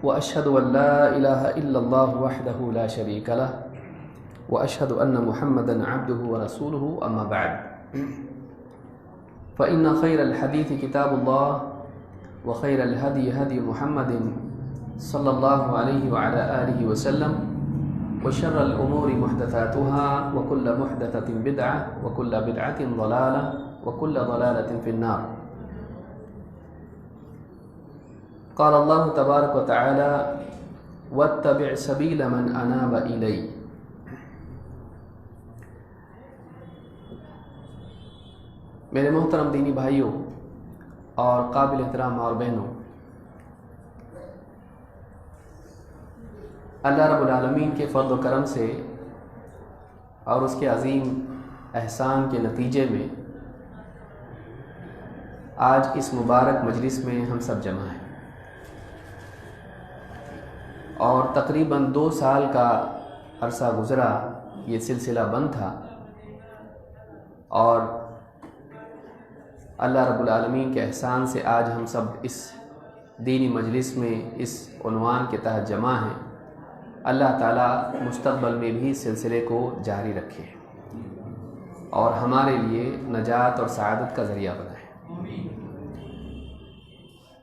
وأشهد أن لا إله إلا الله وحده لا شريك له وأشهد أن محمدا عبده ورسوله أما بعد فإن خير الحديث كتاب الله وخير الهدي هدي محمد صلى الله عليه وعلى آله وسلم وشر الأمور محدثاتها وكل محدثة بدعة وكل بدعة ضلالة وكل ضلالة في النار. قال الله تبارك وتعالى واتبع سبيل من أناب إلي. میرے محترم دینی بھائیوں اور قابل احترام اور بہنوں، اللہ رب العالمین کے فضل و کرم سے اور اس کے عظیم احسان کے نتیجے میں آج اس مبارک مجلس میں ہم سب جمع ہیں، اور تقریباً 2 سال کا عرصہ گزرا یہ سلسلہ بند تھا، اور اللہ رب العالمین کے احسان سے آج ہم سب اس دینی مجلس میں اس عنوان کے تحت جمع ہیں۔ اللہ تعالیٰ مستقبل میں بھی اس سلسلے کو جاری رکھے اور ہمارے لیے نجات اور سعادت کا ذریعہ بنائے۔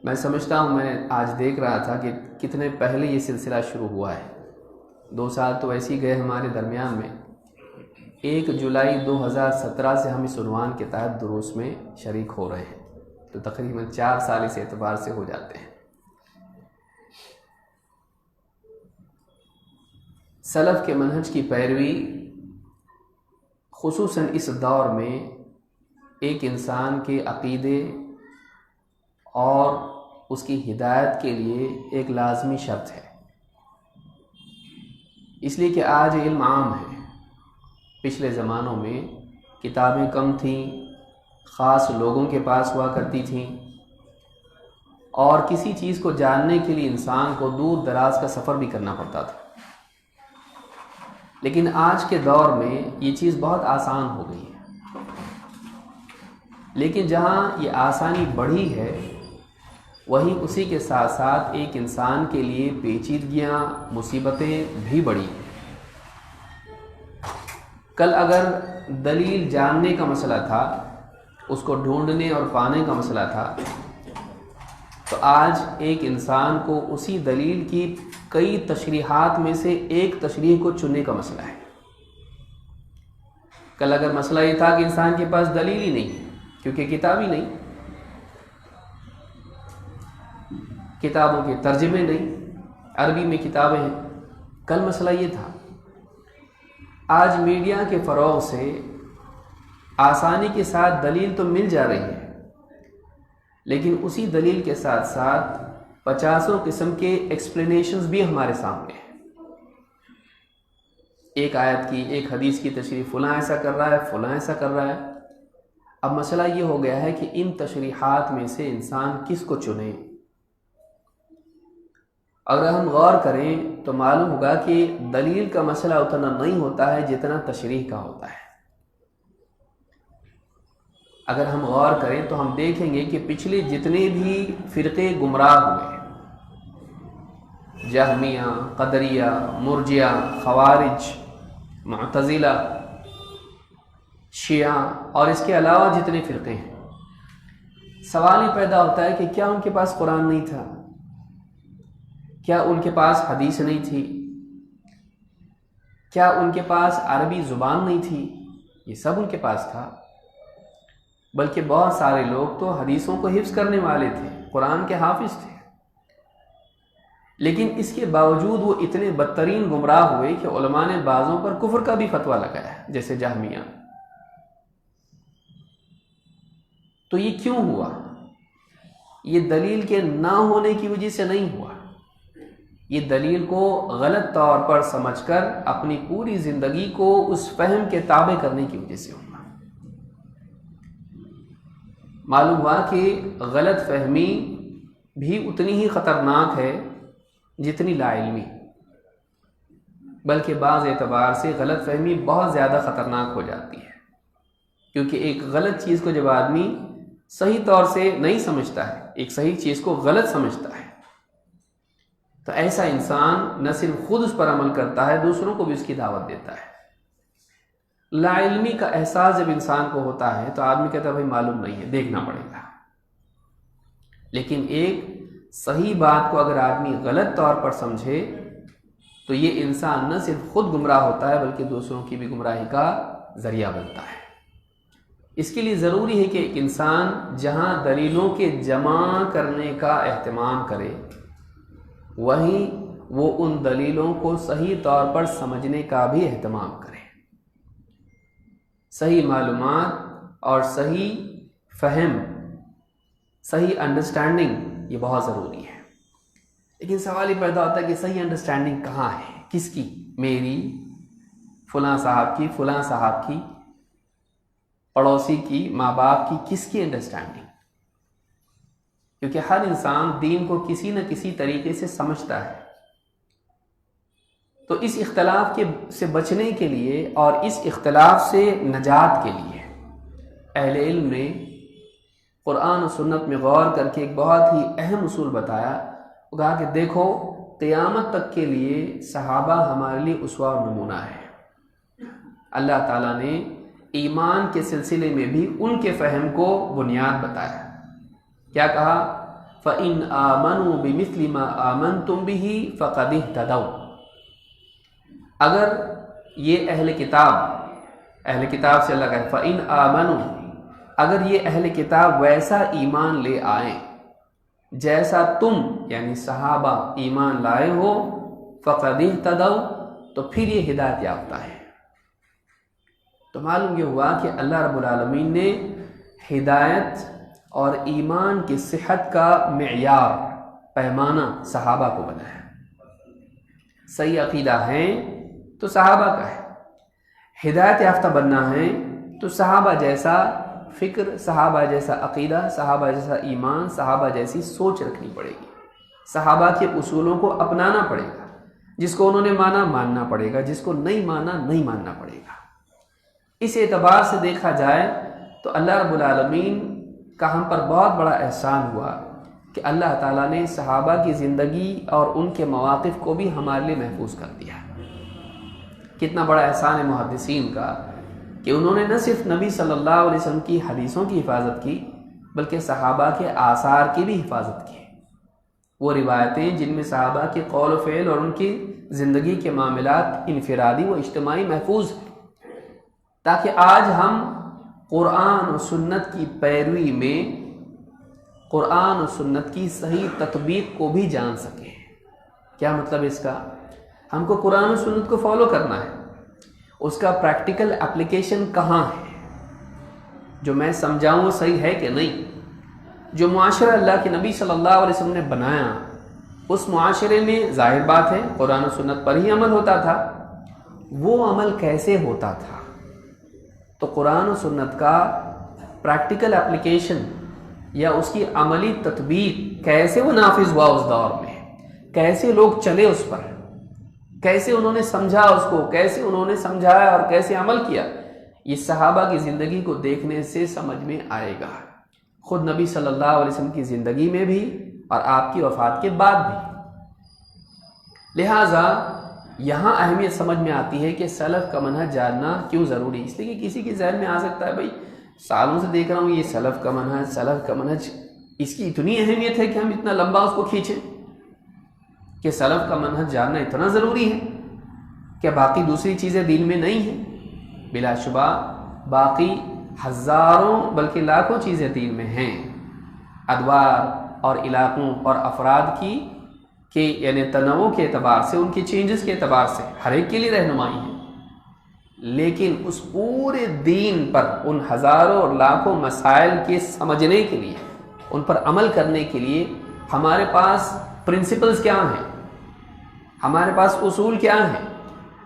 میں سمجھتا ہوں، میں آج دیکھ رہا تھا کہ کتنے پہلے یہ سلسلہ شروع ہوا ہے۔ 2 سال تو ایسے ہی گئے ہمارے درمیان میں۔ 1 جولائی 2017 سے ہم اس عنوان کے تحت دروس میں شریک ہو رہے ہیں، تو تقریباً 4 سال اس اعتبار سے ہو جاتے ہیں۔ سلف کے منہج کی پیروی خصوصاً اس دور میں ایک انسان کے عقیدے اور اس کی ہدایت کے لیے ایک لازمی شرط ہے، اس لیے کہ آج علم عام ہے۔ پچھلے زمانوں میں کتابیں کم تھیں، خاص لوگوں کے پاس ہوا کرتی تھیں، اور کسی چیز کو جاننے کے لیے انسان کو دور دراز کا سفر بھی کرنا پڑتا تھا۔ لیکن آج کے دور میں یہ چیز بہت آسان ہو گئی ہے، لیکن جہاں یہ آسانی بڑھی ہے وہیں اسی کے ساتھ ساتھ ایک انسان کے لیے پیچیدگیاں، مصیبتیں بھی بڑھی ہیں۔ کل اگر دلیل جاننے کا مسئلہ تھا، اس کو ڈھونڈنے اور پانے کا مسئلہ تھا، تو آج ایک انسان کو اسی دلیل کی کئی تشریحات میں سے ایک تشریح کو چننے کا مسئلہ ہے۔ کل اگر مسئلہ یہ تھا کہ انسان کے پاس دلیل ہی نہیں، کیونکہ کتاب ہی نہیں، کتابوں کے ترجمے نہیں، عربی میں کتابیں ہیں، کل مسئلہ یہ تھا۔ آج میڈیا کے فروغ سے آسانی کے ساتھ دلیل تو مل جا رہی ہے، لیکن اسی دلیل کے ساتھ ساتھ 50 قسم کے ایکسپلینیشنز بھی ہمارے سامنے ہیں۔ ایک آیت کی، ایک حدیث کی تشریح فلاں ایسا کر رہا ہے، فلاں ایسا کر رہا ہے۔ اب مسئلہ یہ ہو گیا ہے کہ ان تشریحات میں سے انسان کس کو چنے۔ اگر ہم غور کریں تو معلوم ہوگا کہ دلیل کا مسئلہ اتنا نہیں ہوتا ہے جتنا تشریح کا ہوتا ہے۔ اگر ہم غور کریں تو ہم دیکھیں گے کہ پچھلے جتنے بھی فرقے گمراہ ہوئے، جہمیہ، قدریہ، مرجیہ، خوارج، معتزلہ، شیعہ اور اس کے علاوہ جتنے فرقے ہیں، سوال یہ پیدا ہوتا ہے کہ کیا ان کے پاس قرآن نہیں تھا؟ کیا ان کے پاس حدیث نہیں تھی؟ کیا ان کے پاس عربی زبان نہیں تھی؟ یہ سب ان کے پاس تھا، بلکہ بہت سارے لوگ تو حدیثوں کو حفظ کرنے والے تھے، قرآن کے حافظ تھے، لیکن اس کے باوجود وہ اتنے بدترین گمراہ ہوئے کہ علماء نے بعضوں پر کفر کا بھی فتویٰ لگایا، جیسے جہمیہ۔ تو یہ کیوں ہوا؟ یہ دلیل کے نہ ہونے کی وجہ سے نہیں ہوا، یہ دلیل کو غلط طور پر سمجھ کر اپنی پوری زندگی کو اس فہم کے تابع کرنے کی وجہ سے ہوا۔ معلوم ہوا کہ غلط فہمی بھی اتنی ہی خطرناک ہے جتنی لا علمی، بلکہ بعض اعتبار سے غلط فہمی بہت زیادہ خطرناک ہو جاتی ہے، کیونکہ ایک غلط چیز کو جب آدمی صحیح طور سے نہیں سمجھتا ہے، ایک صحیح چیز کو غلط سمجھتا ہے، تو ایسا انسان نہ صرف خود اس پر عمل کرتا ہے، دوسروں کو بھی اس کی دعوت دیتا ہے۔ لا علمی کا احساس جب انسان کو ہوتا ہے تو آدمی کہتا ہے بھائی معلوم نہیں ہے، دیکھنا پڑے گا۔ لیکن ایک صحیح بات کو اگر آدمی غلط طور پر سمجھے تو یہ انسان نہ صرف خود گمراہ ہوتا ہے بلکہ دوسروں کی بھی گمراہی کا ذریعہ بنتا ہے۔ اس کے لیے ضروری ہے کہ ایک انسان جہاں دلیلوں کے جمع کرنے کا اہتمام کرے، وہیں وہ ان دلیلوں کو صحیح طور پر سمجھنے کا بھی اہتمام کرے۔ صحیح معلومات اور صحیح فہم، صحیح انڈرسٹینڈنگ یہ بہت ضروری ہے۔ لیکن سوال یہ پیدا ہوتا ہے کہ صحیح انڈرسٹینڈنگ کہاں ہے؟ کس کی؟ میری، فلاں صاحب کی، فلاں صاحب کی، پڑوسی کی، ماں باپ کی، کس کی انڈرسٹینڈنگ؟ کیونکہ ہر انسان دین کو کسی نہ کسی طریقے سے سمجھتا ہے۔ تو اس اختلاف سے بچنے کے لیے اور اس اختلاف سے نجات کے لیے اہل علم نے قرآن و سنت میں غور کر کے ایک بہت ہی اہم اصول بتایا۔ وہ کہا کہ دیکھو، قیامت تک کے لیے صحابہ ہمارے لیے اسوہ و نمونہ ہے۔ اللہ تعالیٰ نے ایمان کے سلسلے میں بھی ان کے فہم کو بنیاد بتایا۔ کیا کہا؟ فَإِنْ آمَنُوا بِمِثْلِ مَا آمَنْتُمْ بِهِ فَقَدِ اهْتَدَوْا۔ اگر یہ اہل کتاب سے اللہ کہے فَإِنْ آمَنُوا، اگر یہ اہل کتاب ویسا ایمان لے آئیں جیسا تم یعنی صحابہ ایمان لائے ہو، فَقَدِ اهْتَدَوْا، تو پھر یہ ہدایت یافتہ ہے۔ تو معلوم یہ ہوا کہ اللہ رب العالمین نے ہدایت اور ایمان کی صحت کا معیار، پیمانہ صحابہ کو بنایا۔ صحیح عقیدہ ہے تو صحابہ کا ہے، ہدایت یافتہ بننا ہے تو صحابہ جیسا فکر، صحابہ جیسا عقیدہ، صحابہ جیسا ایمان، صحابہ جیسی سوچ رکھنی پڑے گی۔ صحابہ کے اصولوں کو اپنانا پڑے گا، جس کو انہوں نے مانا ماننا پڑے گا، جس کو نہیں مانا نہیں ماننا پڑے گا۔ اس اعتبار سے دیکھا جائے تو اللہ رب العالمین کا ہم پر بہت بڑا احسان ہوا کہ اللہ تعالیٰ نے صحابہ کی زندگی اور ان کے مواقف کو بھی ہمارے لیے محفوظ کر دیا۔ کتنا بڑا احسان ہے محدثین کا کہ انہوں نے نہ صرف نبی صلی اللہ علیہ وسلم کی حدیثوں کی حفاظت کی بلکہ صحابہ کے آثار کی بھی حفاظت کی۔ وہ روایتیں جن میں صحابہ کے قول و فعل اور ان کی زندگی کے معاملات انفرادی و اجتماعی محفوظ ہیں، تاکہ آج ہم قرآن و سنت کی پیروی میں قرآن و سنت کی صحیح تطبیق کو بھی جان سکیں۔ کیا مطلب اس کا؟ ہم کو قرآن و سنت کو فالو کرنا ہے، اس کا پریکٹیکل اپلیکیشن کہاں ہے؟ جو میں سمجھاؤں وہ صحیح ہے کہ نہیں؟ جو معاشرہ اللہ کے نبی صلی اللہ علیہ وسلم نے بنایا، اس معاشرے میں ظاہر بات ہے قرآن و سنت پر ہی عمل ہوتا تھا، وہ عمل کیسے ہوتا تھا؟ تو قرآن و سنت کا پریکٹیکل اپلیکیشن یا اس کی عملی تطبیق کیسے وہ نافذ ہوا اس دور میں، کیسے لوگ چلے اس پر، کیسے انہوں نے سمجھا اس کو، کیسے انہوں نے سمجھایا اور کیسے عمل کیا، یہ صحابہ کی زندگی کو دیکھنے سے سمجھ میں آئے گا، خود نبی صلی اللہ علیہ وسلم کی زندگی میں بھی اور آپ کی وفات کے بعد بھی۔ لہٰذا یہاں اہمیت سمجھ میں آتی ہے کہ سلف کا منہج جاننا کیوں ضروری ہے۔ اس لیے کہ کسی کے ذہن میں آ سکتا ہے بھائی سالوں سے دیکھ رہا ہوں یہ سلف کا منہج اس کی اتنی اہمیت ہے کہ ہم اتنا لمبا اس کو کھینچیں، کہ سلف کا منہج جاننا اتنا ضروری ہے کہ باقی دوسری چیزیں دین میں نہیں ہیں؟ بلا شبہ باقی ہزاروں بلکہ لاکھوں چیزیں دین میں ہیں، ادوار اور علاقوں اور افراد کی کہ یعنی تنوع کے اعتبار سے، ان کی چینجز کے اعتبار سے ہر ایک کے لیے رہنمائی ہے، لیکن اس پورے دین پر ان ہزاروں اور لاکھوں مسائل کے سمجھنے کے لیے، ان پر عمل کرنے کے لیے ہمارے پاس پرنسپلز کیا ہیں، ہمارے پاس اصول کیا ہیں؟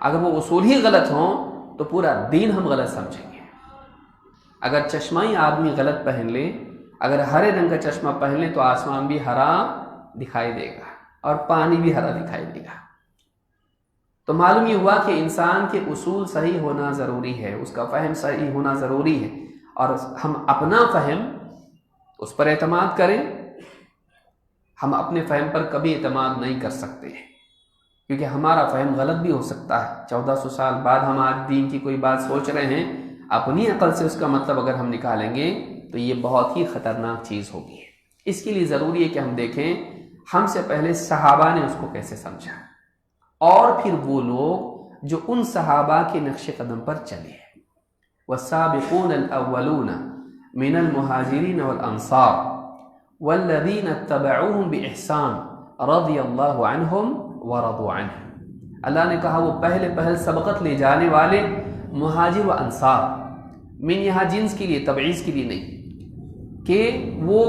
اگر وہ اصول ہی غلط ہوں تو پورا دین ہم غلط سمجھیں گے۔ اگر چشمہ ہی آدمی غلط پہن لے، اگر ہرے رنگ کا چشمہ پہن لے تو آسمان بھی ہرا دکھائی دے گا اور پانی بھی ہرا دکھائی دے گا۔ تو معلوم یہ ہوا کہ انسان کے اصول صحیح ہونا ضروری ہے، اس کا فہم صحیح ہونا ضروری ہے، اور ہم اپنا فہم اس پر اعتماد کریں، ہم اپنے فہم پر کبھی اعتماد نہیں کر سکتے ہیں، کیونکہ ہمارا فہم غلط بھی ہو سکتا ہے۔ 1400 سال بعد ہم آج دین کی کوئی بات سوچ رہے ہیں، اپنی عقل سے اس کا مطلب اگر ہم نکالیں گے تو یہ بہت ہی خطرناک چیز ہوگی۔ اس کے لیے ضروری ہے کہ ہم دیکھیں ہم سے پہلے صحابہ نے اس کو کیسے سمجھا، اور پھر وہ لوگ جو ان صحابہ کے نقش قدم پر چلے۔ والسابقون الاولون من المہاجرین والانصار والذین اتبعوہم باحسان رضی اللہ عنہم ورضوا عنہ۔ اللہ نے کہا وہ پہلے سبقت لے جانے والے مہاجر و انصار، من یہاں جنس کے لیے، تبعیض کے لیے نہیں، کہ وہ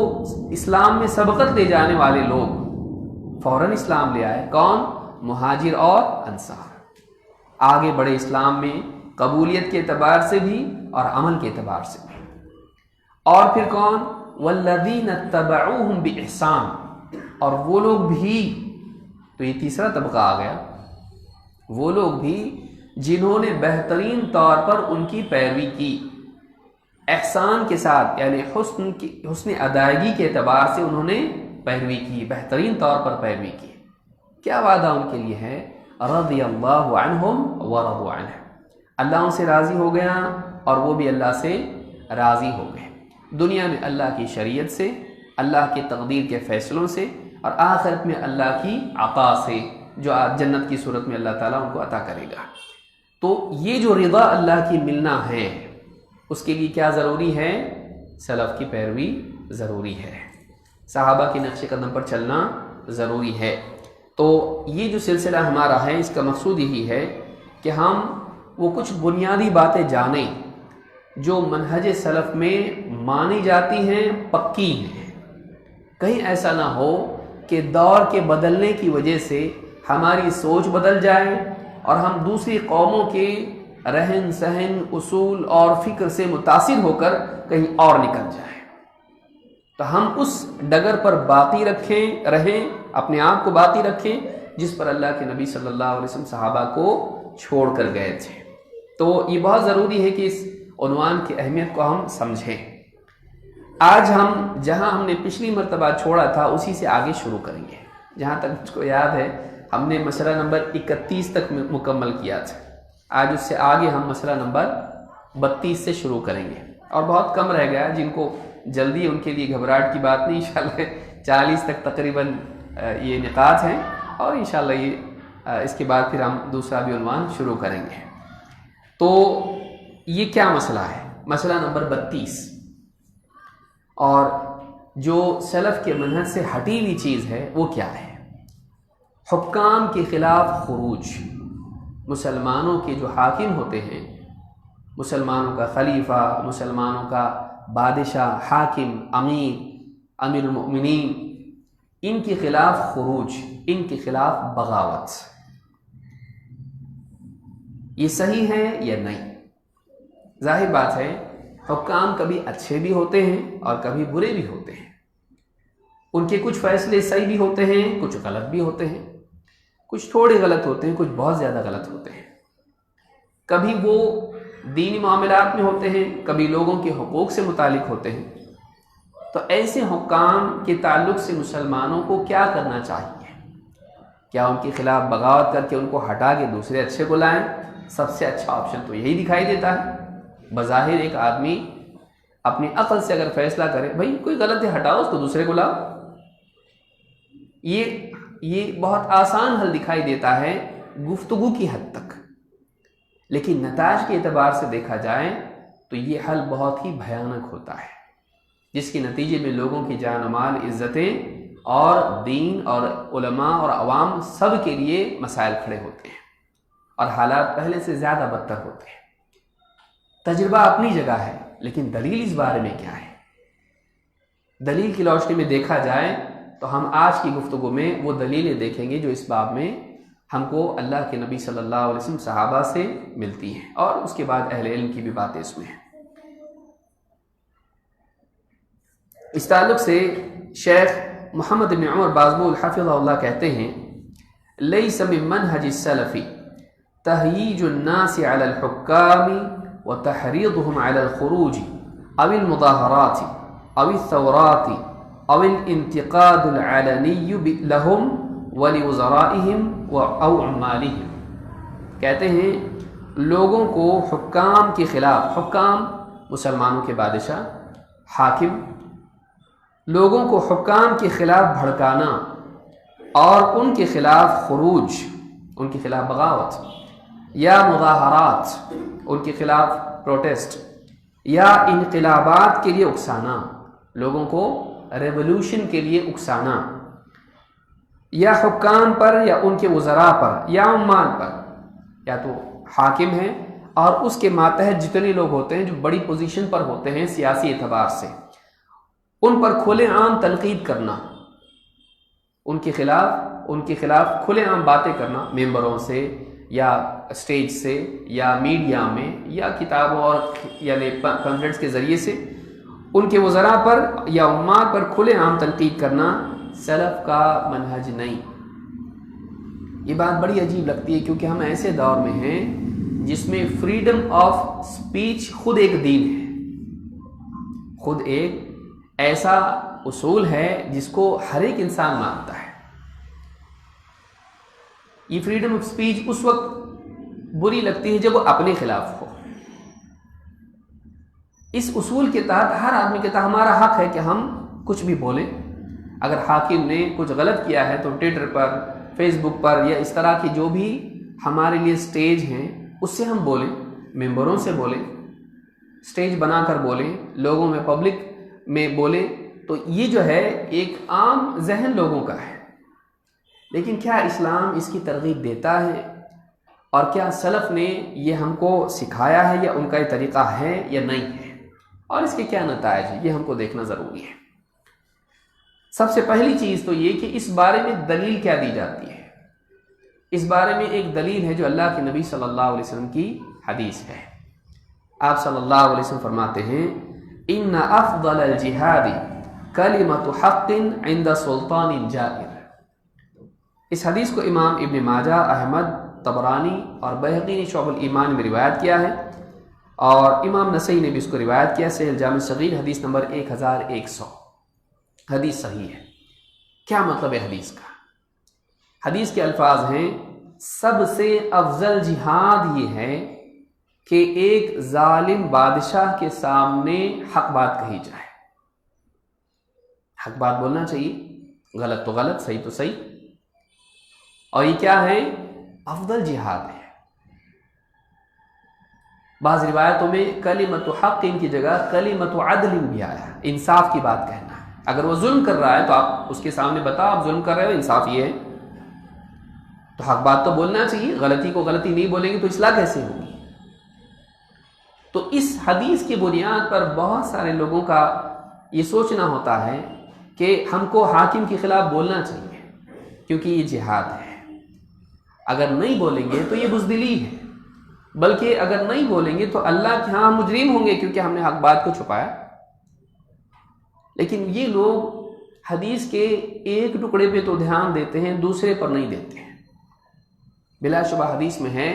اسلام میں سبقت لے جانے والے لوگ فوراً اسلام لے آئے۔ کون؟ مہاجر اور انصار، آگے بڑھے اسلام میں قبولیت کے اعتبار سے بھی اور عمل کے اعتبار سے بھی۔ اور پھر کون؟ والذین اتبعوہم باحسان، اور وہ لوگ بھی، تو یہ تیسرا طبقہ آ گیا، وہ لوگ بھی جنہوں نے بہترین طور پر ان کی پیروی کی، احسان کے ساتھ، یعنی حسن ادائیگی کے اعتبار سے انہوں نے پیروی کی، بہترین طور پر پیروی کی۔ کیا وعدہ ان کے لیے ہے؟ رضی اللہ عنہم ورضوا عنہ، اللہ ان سے راضی ہو گیا اور وہ بھی اللہ سے راضی ہو گئے، دنیا میں اللہ کی شریعت سے، اللہ کی تقدیر کے فیصلوں سے، اور آخرت میں اللہ کی عطا سے، جو جنت کی صورت میں اللہ تعالیٰ ان کو عطا کرے گا۔ تو یہ جو رضا اللہ کی ملنا ہے، اس کے لیے کیا ضروری ہے؟ سلف کی پیروی ضروری ہے، صحابہ کے نقش قدم پر چلنا ضروری ہے۔ تو یہ جو سلسلہ ہمارا ہے، اس کا مقصود یہی ہے کہ ہم وہ کچھ بنیادی باتیں جانیں جو منہج سلف میں مانی جاتی ہیں، پکی ہیں۔ کہیں ایسا نہ ہو کہ دور کے بدلنے کی وجہ سے ہماری سوچ بدل جائے اور ہم دوسری قوموں کے رہن سہن، اصول اور فکر سے متاثر ہو کر کہیں اور نکل جائیں۔ تو ہم اس ڈگر پر باقی رہیں، اپنے آپ کو باقی رکھیں جس پر اللہ کے نبی صلی اللہ علیہ وسلم صحابہ کو چھوڑ کر گئے تھے۔ تو یہ بہت ضروری ہے کہ اس عنوان کی اہمیت کو ہم سمجھیں۔ آج ہم جہاں ہم نے پچھلی مرتبہ چھوڑا تھا اسی سے آگے شروع کریں گے۔ جہاں تک مجھ کو یاد ہے ہم نے مسئلہ نمبر 31 تک مکمل کیا تھا، آج اس سے آگے ہم مسئلہ نمبر 32 سے شروع کریں گے، اور بہت کم رہ گیا، جن کو جلدی ان کے لیے گھبراہٹ کی بات نہیں، انشاءاللہ 40 تک تقریباً یہ نقاط ہیں، اور انشاءاللہ یہ اس کے بعد پھر ہم دوسرا بھی عنوان شروع کریں گے۔ تو یہ کیا مسئلہ ہے؟ مسئلہ نمبر 32، اور جو سلف کے منہج سے ہٹی ہوئی چیز ہے وہ کیا ہے؟ حکام کے خلاف خروج۔ مسلمانوں کے جو حاکم ہوتے ہیں، مسلمانوں کا خلیفہ، مسلمانوں کا بادشاہ، حاکم، امیر المؤمنین، ان کے خلاف خروج، ان کے خلاف بغاوت، یہ صحیح ہے یا نہیں؟ ظاہر بات ہے حکام کبھی اچھے بھی ہوتے ہیں اور کبھی برے بھی ہوتے ہیں، ان کے کچھ فیصلے صحیح بھی ہوتے ہیں، کچھ غلط بھی ہوتے ہیں، کچھ تھوڑے غلط ہوتے ہیں، کچھ بہت زیادہ غلط ہوتے ہیں، کبھی وہ دینی معاملات میں ہوتے ہیں، کبھی لوگوں کے حقوق سے متعلق ہوتے ہیں۔ تو ایسے حکام کے تعلق سے مسلمانوں کو کیا کرنا چاہیے؟ کیا ان کے خلاف بغاوت کر کے ان کو ہٹا کے دوسرے اچھے کو لائیں؟ سب سے اچھا آپشن تو یہی دکھائی دیتا ہے۔ بظاہر ایک آدمی اپنی عقل سے اگر فیصلہ کرے بھائی کوئی غلط ہے ہٹاؤ، اس کو دوسرے کو لاؤ، یہ بہت آسان حل دکھائی دیتا ہے گفتگو کی حد تک، لیکن نتائج کے اعتبار سے دیکھا جائے تو یہ حل بہت ہی بھیانک ہوتا ہے، جس کے نتیجے میں لوگوں کی جان و مال، عزتیں اور دین اور علماء اور عوام سب کے لیے مسائل کھڑے ہوتے ہیں، اور حالات پہلے سے زیادہ بدتر ہوتے ہیں۔ تجربہ اپنی جگہ ہے، لیکن دلیل اس بارے میں کیا ہے؟ دلیل کی روشنی میں دیکھا جائے تو ہم آج کی گفتگو میں وہ دلیلیں دیکھیں گے جو اس باب میں ہم کو اللہ کے نبی صلی اللہ علیہ وسلم صحابہ سے ملتی ہیں، اور اس کے بعد اہل علم کی بھی باتیں اس میں ہیں۔ اس تعلق سے شیخ محمد بن عمر بازمول حفظہ اللہ کہتے ہیں لیس من منہج السلف تہییج الناس علی الحکام وتحریضهم على الخروج او المظاہرات او الثورات او الانتقاد العلنی لہم ولوزرائہم او عمالہم، کہتے ہیں لوگوں کو حکام کے خلاف، حکام مسلمانوں کے بادشاہ، حاکم، لوگوں کو حکام کے خلاف بھڑکانا اور ان کے خلاف خروج، ان کے خلاف بغاوت یا مظاہرات، ان کے خلاف پروٹیسٹ یا انقلابات کے لیے اکسانا، لوگوں کو ریولوشن کے لیے اکسانا، یا حکام پر یا ان کے وزراء پر یا عمال پر، یا تو حاکم ہیں اور اس کے ماتحت جتنے لوگ ہوتے ہیں جو بڑی پوزیشن پر ہوتے ہیں سیاسی اعتبار سے، ان پر کھلے عام تنقید کرنا، ان کے خلاف کھلے عام باتیں کرنا، ممبروں سے یا اسٹیج سے یا میڈیا میں یا کتابوں اور یعنی کانفرنس کے ذریعے سے ان کے وزراء پر یا عمال پر کھلے عام تنقید کرنا سلف کا منہج نہیں۔ یہ بات بڑی عجیب لگتی ہے کیونکہ ہم ایسے دور میں ہیں جس میں فریڈم آف سپیچ خود ایک دین ہے، خود ایک ایسا اصول ہے جس کو ہر ایک انسان مانتا ہے۔ یہ فریڈم آف سپیچ اس وقت بری لگتی ہے جب وہ اپنے خلاف ہو۔ اس اصول کے تحت ہر آدمی کے تحت ہمارا حق ہے کہ ہم کچھ بھی بولیں۔ اگر حاکم نے کچھ غلط کیا ہے تو ٹویٹر پر، فیس بک پر یا اس طرح کی جو بھی ہمارے لیے سٹیج ہیں اس سے ہم بولیں، ممبروں سے بولیں، سٹیج بنا کر بولیں، لوگوں میں پبلک میں بولیں، تو یہ جو ہے ایک عام ذہن لوگوں کا ہے۔ لیکن کیا اسلام اس کی ترغیب دیتا ہے؟ اور کیا سلف نے یہ ہم کو سکھایا ہے یا ان کا یہ طریقہ ہے یا نہیں ہے؟ اور اس کے کیا نتائج ہیں یہ ہم کو دیکھنا ضروری ہے۔ سب سے پہلی چیز تو یہ کہ اس بارے میں دلیل کیا دی جاتی ہے۔ اس بارے میں ایک دلیل ہے جو اللہ کے نبی صلی اللہ علیہ وسلم کی حدیث ہے۔ آپ صلی اللہ علیہ وسلم فرماتے ہیں ان افضل الجہاد کلمۃ حق عند سلطان جائر۔ اس حدیث کو امام ابن ماجہ، احمد، طبرانی اور بہقی نے شعب الایمان میں روایت کیا ہے، اور امام نسائی نے بھی اس کو روایت کیا، صحیح الجامع صغیر حدیث نمبر 1100۔ حدیث صحیح ہے۔ کیا مطلب ہے حدیث کا؟ حدیث کے الفاظ ہیں سب سے افضل جہاد یہ ہے کہ ایک ظالم بادشاہ کے سامنے حق بات کہی جائے۔ حق بات بولنا چاہیے، غلط تو غلط، صحیح تو صحیح، اور یہ کیا ہے؟ افضل جہاد ہے۔ بعض روایتوں میں کلمۃ حق ان کی جگہ کلمۃ عدل بھی آیا، انصاف کی بات کہنا ہے۔ اگر وہ ظلم کر رہا ہے تو آپ اس کے سامنے بتاؤ آپ ظلم کر رہے ہو، انصاف یہ ہے، تو حق بات تو بولنا چاہیے۔ غلطی کو غلطی نہیں بولیں گے تو اصلاح کیسے ہوگی؟ تو اس حدیث کی بنیاد پر بہت سارے لوگوں کا یہ سوچنا ہوتا ہے کہ ہم کو حاکم کے خلاف بولنا چاہیے کیونکہ یہ جہاد ہے۔ اگر نہیں بولیں گے تو یہ بزدلی ہے، بلکہ اگر نہیں بولیں گے تو اللہ کے ہاں مجرم ہوں گے کیونکہ ہم نے حق بات کو چھپایا۔ لیکن یہ لوگ حدیث کے ایک ٹکڑے پہ تو دھیان دیتے ہیں، دوسرے پر نہیں دیتے ہیں۔ بلا شبہ حدیث میں ہے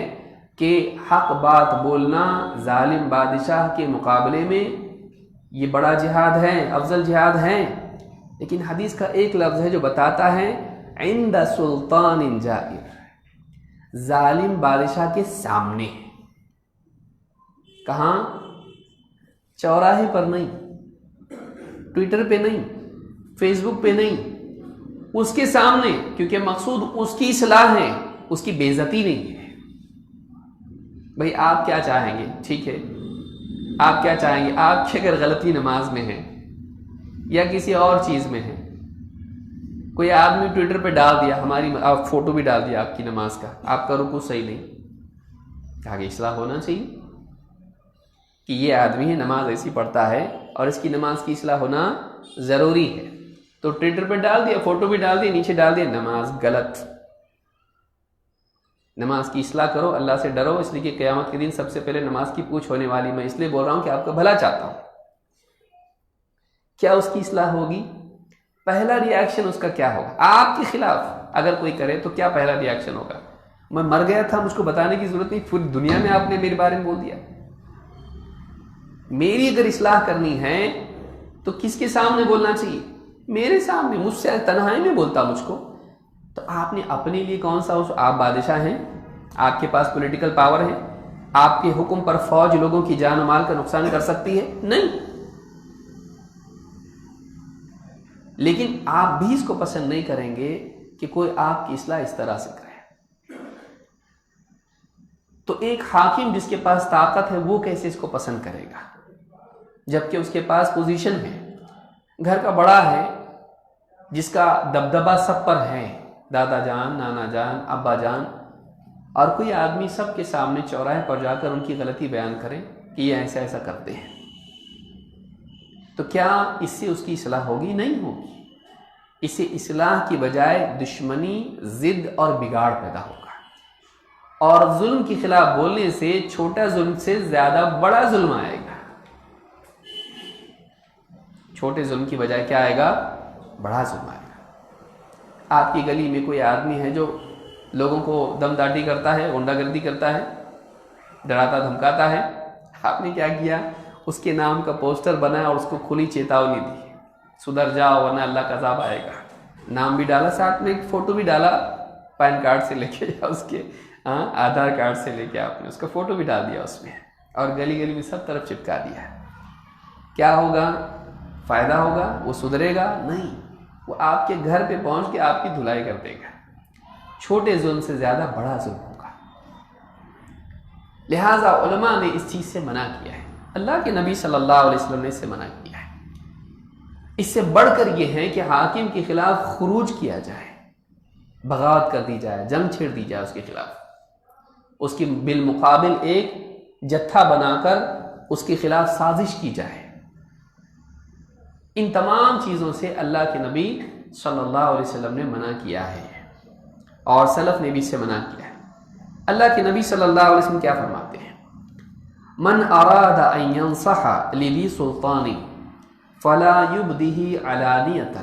کہ حق بات بولنا ظالم بادشاہ کے مقابلے میں یہ بڑا جہاد ہے، افضل جہاد ہے۔ لیکن حدیث کا ایک لفظ ہے جو بتاتا ہے عند سلطان جائر، ظالم بادشاہ کے سامنے۔ کہاں؟ چوراہے پر نہیں، ٹویٹر پہ نہیں، فیس بک پہ نہیں، اس کے سامنے، کیونکہ مقصود اس کی اصلاح ہے، اس کی بے عزتی نہیں ہے۔ بھئی آپ کیا چاہیں گے؟ ٹھیک ہے، آپ کیا چاہیں گے؟ آپ کی اگر غلطی نماز میں ہے یا کسی اور چیز میں ہے، کوئی آدمی ٹویٹر پہ ڈال دیا، ہماری آپ فوٹو بھی ڈال دیا آپ کی نماز کا، آپ کا رکوع صحیح نہیں، آگے اصلاح ہونا چاہیے کہ یہ آدمی ہے نماز ایسی پڑھتا ہے اور اس کی نماز کی اصلاح ہونا ضروری ہے۔ تو ٹویٹر پہ ڈال دیا، فوٹو بھی ڈال دیا، نیچے ڈال دیا نماز غلط۔ نماز کی اصلاح کرو، اللہ سے ڈرو، اس لیے کہ قیامت کے دن سب سے پہلے نماز کی پوچھ ہونے والی۔ میں اس لیے بول رہا ہوں کہ آپ کا بھلا چاہتا ہوں۔ کیا اس کی اصلاح ہوگی؟ پہلا ری ایکشن اس کا کیا ہوگا؟ آپ کے خلاف اگر کوئی کرے تو کیا پہلا ری ایکشن ہوگا؟ میں مر گیا تھا، مجھ کو بتانے کی ضرورت نہیں، پوری دنیا میں آپ نے میرے بارے میں بول دیا۔ میری اگر اصلاح کرنی ہے تو کس کے سامنے بولنا چاہیے؟ میرے سامنے مجھ سے تنہائی میں بولتا مجھ کو، تو آپ نے اپنے لیے کون سا آپ بادشاہ ہیں، آپ کے پاس پولیٹیکل پاور ہے، آپ کے حکم پر فوج لوگوں کی جان و مال کا نقصان کر سکتی ہے؟ نہیں۔ لیکن آپ بھی اس کو پسند نہیں کریں گے کہ کوئی آپ کی اصلاح اس طرح سے کرے۔ تو ایک حاکم جس کے پاس طاقت ہے وہ کیسے اس کو پسند کرے گا، جبکہ اس کے پاس پوزیشن ہے، گھر کا بڑا ہے، جس کا دبدبہ سب پر ہے، دادا جان، نانا جان، ابا جان، اور کوئی آدمی سب کے سامنے چوراہے پر جا کر ان کی غلطی بیان کرے کہ یہ ایسا ایسا کرتے ہیں، تو کیا اس سے اس کی اصلاح ہوگی؟ نہیں ہوگی۔ اس سے اصلاح کی بجائے دشمنی، ضد اور بگاڑ پیدا ہوگا، اور ظلم کے خلاف بولنے سے چھوٹا ظلم سے زیادہ بڑا ظلم آئے گا۔ چھوٹے ظلم کی بجائے کیا آئے گا؟ بڑا ظلم آئے گا۔ آپ کی گلی میں کوئی آدمی ہے جو لوگوں کو دم داٹی کرتا ہے، غنڈہ گردی کرتا ہے، ڈراتا دھمکاتا ہے، آپ نے کیا کیا؟ اس کے نام کا پوسٹر بنایا اور اس کو کھلی چیتاونی دی، سدھر جاؤ ورنہ اللہ کا عذاب آئے گا۔ نام بھی ڈالا، ساتھ میں ایک فوٹو بھی ڈالا، پین کارڈ سے لے کے یا اس کے آدھار کارڈ سے لے کے آپ نے اس کا فوٹو بھی ڈال دیا اس میں، اور گلی گلی میں سب طرف چپکا دیا۔ کیا ہوگا؟ فائدہ ہوگا؟ وہ سدھرے گا؟ نہیں، وہ آپ کے گھر پہ پہنچ کے آپ کی دھلائی کر دے گا۔ چھوٹے ظلم سے زیادہ بڑا ظلم ہوگا۔ لہٰذا علماء نے اس چیز سے منع کیا ہے، اللہ کے نبی صلی اللہ علیہ وسلم نے اس سے منع کیا ہے۔ اس سے بڑھ کر یہ ہے کہ حاکم کے خلاف خروج کیا جائے، بغاوت کر دی جائے، جنگ چھیڑ دی جائے اس کے خلاف، اس کی بالمقابل ایک جتھا بنا کر اس کے خلاف سازش کی جائے۔ ان تمام چیزوں سے اللہ کے نبی صلی اللہ علیہ وسلم نے منع کیا ہے، اور سلف نے بھی اس سے منع کیا ہے۔ اللہ کے نبی صلی اللہ علیہ وسلم کیا فرماتے ہیں؟ من اراد ان ينصح لذي سلطان فلا يبديه علانیۃ،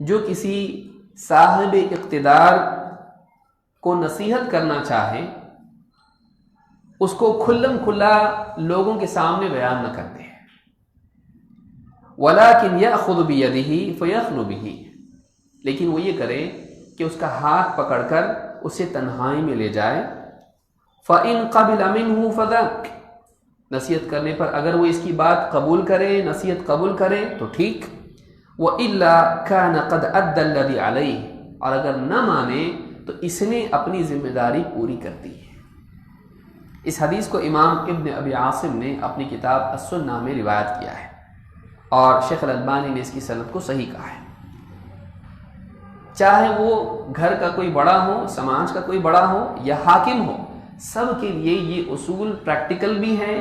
جو کسی صاحب اقتدار کو نصیحت کرنا چاہے اس کو کھلم کھلا لوگوں کے سامنے بیان نہ کرتے ہیں، ولیکن یأخذ بیدہ فیخلو بہ، لیکن وہ یہ کرے کہ اس کا ہاتھ پکڑ کر اسے تنہائی میں لے جائے، فَإِن قَبِلَ مِنْهُ فَذَاكَ، نصیحت کرنے پر اگر وہ اس کی بات قبول کرے، نصیحت قبول کرے تو ٹھیک، وَإِلَّا كَانَ قَدْ أَدَّى الَّذِي عَلَيْهِ، اور اگر نہ مانے تو اس نے اپنی ذمہ داری پوری کر دی ہے۔ اس حدیث کو امام ابن ابی عاصم نے اپنی کتاب السنہ میں روایت کیا ہے، اور شیخ الالبانی نے اس کی سند کو صحیح کہا ہے۔ چاہے وہ گھر کا کوئی بڑا ہو، سماج کا کوئی بڑا ہو یا حاکم ہو، سب کے لیے یہ اصول پریکٹیکل بھی ہے،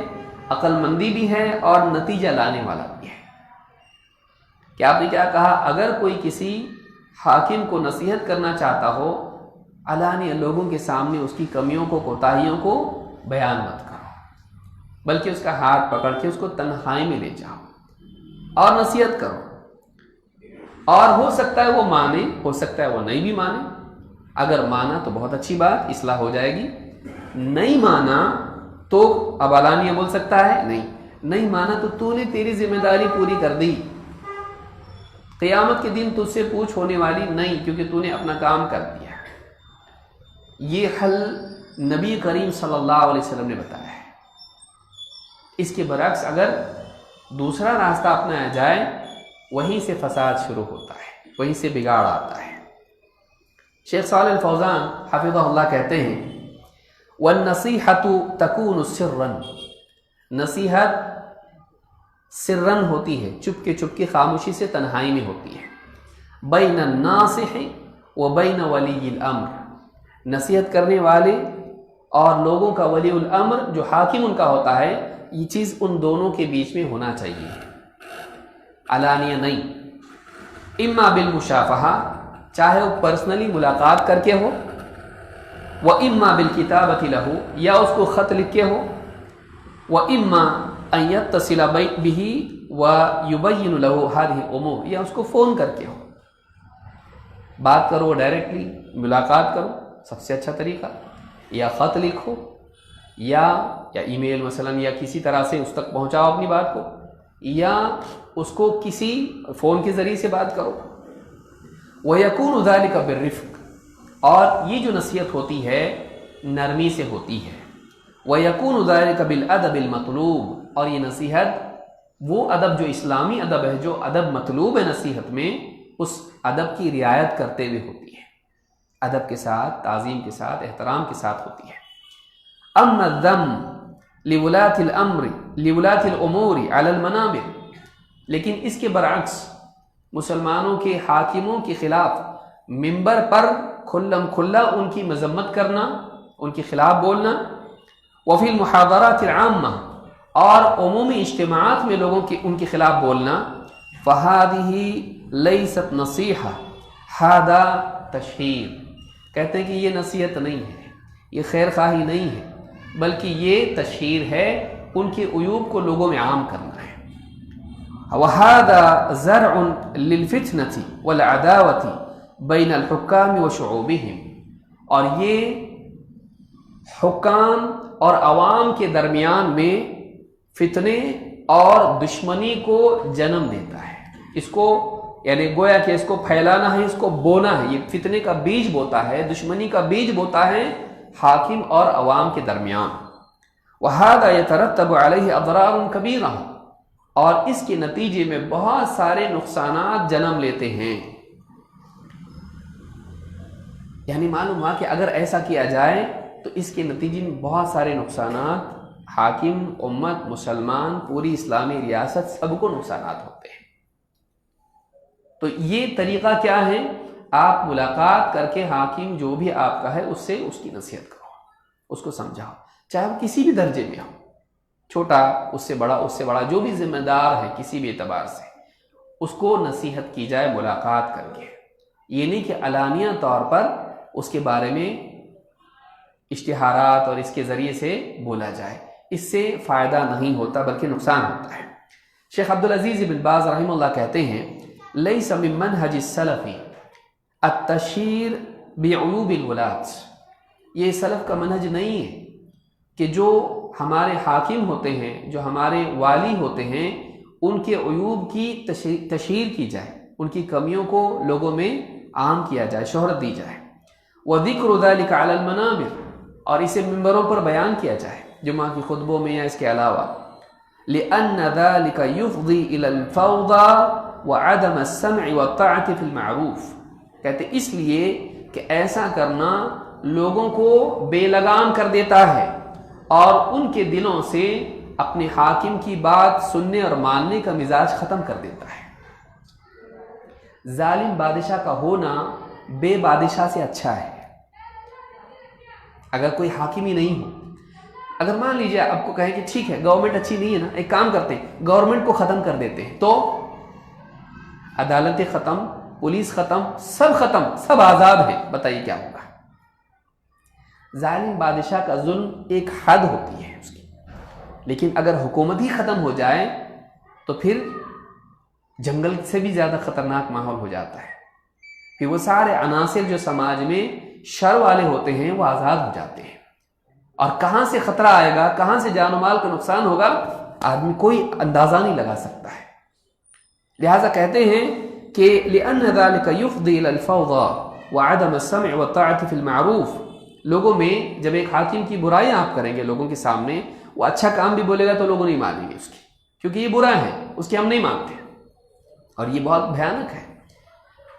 عقل مندی بھی ہے، اور نتیجہ لانے والا بھی ہے۔ کہ آپ نے کیا کہا؟ اگر کوئی کسی حاکم کو نصیحت کرنا چاہتا ہو، علانیہ لوگوں کے سامنے اس کی کمیوں کو، کوتاہیوں کو بیان مت کرو، بلکہ اس کا ہاتھ پکڑ کے اس کو تنہائی میں لے جاؤ اور نصیحت کرو، اور ہو سکتا ہے وہ مانے، ہو سکتا ہے وہ نہیں بھی مانے۔ اگر مانا تو بہت اچھی بات، اصلاح ہو جائے گی، نہیں مانا تو اب علانیہ بول سکتا ہے نہیں مانا تو نے تیری ذمہ داری پوری کر دی، قیامت کے دن تجھ سے پوچھ ہونے والی نہیں، کیونکہ تو نے اپنا کام کر دیا۔ یہ حل نبی کریم صلی اللہ علیہ وسلم نے بتایا ہے۔ اس کے برعکس اگر دوسرا راستہ اپنایا جائے، وہیں سے فساد شروع ہوتا ہے، وہیں سے بگاڑ آتا ہے۔ شیخ صالح الفوزان حفظہ اللہ کہتے ہیں، وَالنَّصِيحَةُ تَكُونُ سِرًّا، نصیحت سرن ہوتی ہے، چپ کے خاموشی سے تنہائی میں ہوتی ہے، بین الناصح و بین ولی الامر، نصیحت کرنے والے اور لوگوں کا ولی الامر جو حاکم ان کا ہوتا ہے، یہ چیز ان دونوں کے بیچ میں ہونا چاہیے، علانیہ نہیں۔ اما بالمشافہہ، چاہے وہ پرسنلی ملاقات کر کے ہو، وَإِمَّا بِالْكِتَابَةِ لَهُ، یا اس کو خط لکھ کے ہو، وَإِمَّا أَن يَتَّصِلَ بِهِ وَيُبَيِّنُ لَهُ هَذِهِ الْأُمُورِ، یا اس کو فون کر کے ہو، بات کرو ڈائریکٹلی، ملاقات کرو، سب سے اچھا طریقہ، یا خط لکھو، یا ای میل مثلا، یا کسی طرح سے اس تک پہنچاؤ اپنی بات کو، یا اس کو کسی فون کے ذریعے سے بات کرو. وَيَكُونُ ذَلِكَ بِالرِّفْقِ، اور یہ جو نصیحت ہوتی ہے نرمی سے ہوتی ہے. وَيَكُونُ ذَلِكَ بِالْأَدَبِ الْمَطْلُوبِ، اور یہ نصیحت وہ ادب جو اسلامی ادب ہے، جو ادب مطلوب ہے نصیحت میں، اس ادب کی رعایت کرتے ہوئے ہوتی ہے، ادب کے ساتھ، تعظیم کے ساتھ، احترام کے ساتھ ہوتی ہے. اما الذم لولاة الامور علی المنابر، لیکن اس کے برعکس مسلمانوں کے حاکموں کے خلاف منبر پر کھلم کھلا ان کی مذمت کرنا، ان کے خلاف بولنا. وفی المحاضرات العامہ، اور عمومی اجتماعات میں لوگوں کے ان کے خلاف بولنا. فہذہ لیست نصیحہ ھذا تشہیر، کہتے ہیں کہ یہ نصیحت نہیں ہے، یہ خیر خواہی نہیں ہے، بلکہ یہ تشہیر ہے، ان کے عیوب کو لوگوں میں عام کرنا ہے. وَهَذَا زَرْعٌ لِلْفِتْنَةِ وَالْعَدَاوَةِ بَيْنَ الْحُكَّامِ وَشُعُوبِهِمْ، اور یہ حکام اور عوام کے درمیان میں فتنے اور دشمنی کو جنم دیتا ہے. اس کو یعنی گویا کہ اس کو پھیلانا ہے، اس کو بونا ہے، یہ فتنے کا بیج بوتا ہے، دشمنی کا بیج بوتا ہے حاکم اور عوام کے درمیان. وَهَذَا يَتَرَتَّبُ عَلَيْهِ أَضْرَارٌ كَبِيرَةٌ، اور اس کے نتیجے میں بہت سارے نقصانات جنم لیتے ہیں. یعنی معلوم ہوا کہ اگر ایسا کیا جائے تو اس کے نتیجے میں بہت سارے نقصانات، حاکم، امت، مسلمان، پوری اسلامی ریاست، سب کو نقصانات ہوتے ہیں. تو یہ طریقہ کیا ہے؟ آپ ملاقات کر کے حاکم جو بھی آپ کا ہے اس سے اس کی نصیحت کرو، اس کو سمجھاؤ، چاہے وہ کسی بھی درجے میں ہو، چھوٹا، اس سے بڑا جو بھی ذمہ دار ہے کسی بھی اعتبار سے، اس کو نصیحت کی جائے ملاقات کر کے. یہ نہیں کہ علانیہ طور پر اس کے بارے میں اشتہارات اور اس کے ذریعے سے بولا جائے، اس سے فائدہ نہیں ہوتا بلکہ نقصان ہوتا ہے. شیخ عبدالعزیز بن باز رحمہ اللہ کہتے ہیں لیس من منہج السلف التشہیر بعیوب الولاة، یہ سلف کا منہج نہیں ہے کہ جو ہمارے حاکم ہوتے ہیں، جو ہمارے والی ہوتے ہیں، ان کے عیوب کی تشہیر کی جائے، ان کی کمیوں کو لوگوں میں عام کیا جائے، شہرت دی جائے. وذکر ذلک علی المنابر، اور اسے ممبروں پر بیان کیا جائے، جمعہ کی خطبوں میں یا اس کے علاوہ. لأن ذلك يفضي إلى الفوضى وعدم السمع والطاعة في المعروف، کہتے اس لیے کہ ایسا کرنا لوگوں کو بے لگام کر دیتا ہے اور ان کے دلوں سے اپنے حاکم کی بات سننے اور ماننے کا مزاج ختم کر دیتا ہے. ظالم بادشاہ کا ہونا بے بادشاہ سے اچھا ہے. اگر کوئی حاکم ہی نہیں ہو، اگر مان لیجیے آپ کو کہیں کہ ٹھیک ہے گورنمنٹ اچھی نہیں ہے نا، ایک کام کرتے ہیں گورنمنٹ کو ختم کر دیتے ہیں، تو عدالتیں ختم، پولیس ختم، سب آزاد ہیں، بتائیے کیا ہوگا؟ ظالم بادشاہ کا ظلم ایک حد ہوتی ہے اس کی، لیکن اگر حکومت ہی ختم ہو جائے تو پھر جنگل سے بھی زیادہ خطرناک ماحول ہو جاتا ہے. پھر وہ سارے عناصر جو سماج میں شر والے ہوتے ہیں وہ آزاد ہو جاتے ہیں، اور کہاں سے خطرہ آئے گا، کہاں سے جان و مال کا نقصان ہوگا، آدمی کوئی اندازہ نہیں لگا سکتا ہے. لہذا کہتے ہیں کہ لأن ذلك يفضي إلى الفوضى وعدم السمع والطاعة في المعروف، لوگوں میں جب ایک حاکم کی برائی آپ کریں گے لوگوں کے سامنے، وہ اچھا کام بھی بولے گا تو لوگ نہیں مانیں گے اس کی، کیونکہ یہ برا ہے، اس کی ہم نہیں مانتے، اور یہ بہت بھیانک ہے.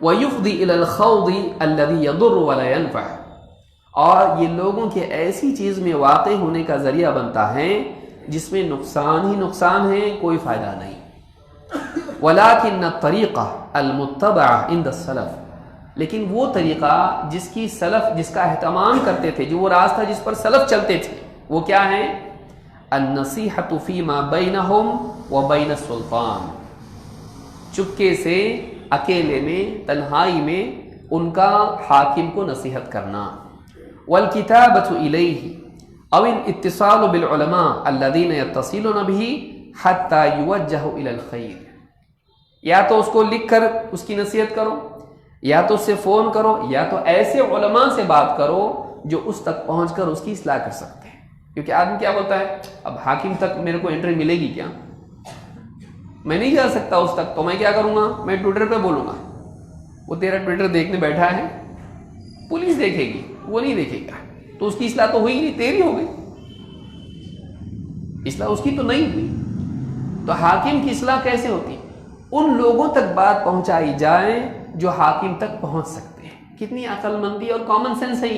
وَيُفْضِي إِلَى الْخَوْضِ الَّذِي يَضُرُّ وَلَا يَنْفَعُ، اور یہ لوگوں کے ایسی چیز میں واقع ہونے کا ذریعہ بنتا ہے جس میں نقصان ہی نقصان ہے، کوئی فائدہ نہیں. وَلَكِنَّ الطَّرِيقَ الْمُتَّبَعَ عِنْدَ السَّلَفِ، لیکن وہ طریقہ جس کا اہتمام کرتے تھے، جو وہ راستہ جس پر سلف چلتے تھے، وہ کیا ہے؟ النصیحۃ فیما بینہم وبین السلطان، چپکے سے، اکیلے میں، تنہائی میں ان کا حاکم کو نصیحت کرنا. والکتابۃ الیہ او الاتصال بالعلماء الذین یتصلون بہ حتی یوجہ الی الخیر، یا تو اس کو لکھ کر اس کی نصیحت کرو، یا تو اس سے فون کرو، یا تو ایسے علماء سے بات کرو جو اس تک پہنچ کر اس کی اصلاح کر سکتے ہیں. کیونکہ آدمی کیا بولتا ہے، اب حاکم تک میرے کو انٹری ملے گی کیا، میں نہیں جا سکتا اس تک، تو میں کیا کروں گا؟ میں ٹویٹر پہ بولوں گا۔ وہ تیرا ٹویٹر دیکھنے بیٹھا ہے، پولیس دیکھے گی، وہ نہیں دیکھے گا، تو اس کی اصلاح تو ہوئی نہیں، تیری ہو گئی، اصلاح اس کی تو نہیں ہوئی۔ تو حاکم کی اصلاح کیسے ہوتی؟ ان لوگوں تک بات پہنچائی جائے جو حاکم تک پہنچ سکتے ہیں۔ کتنی عقل مندی اور کامن سینس ہے،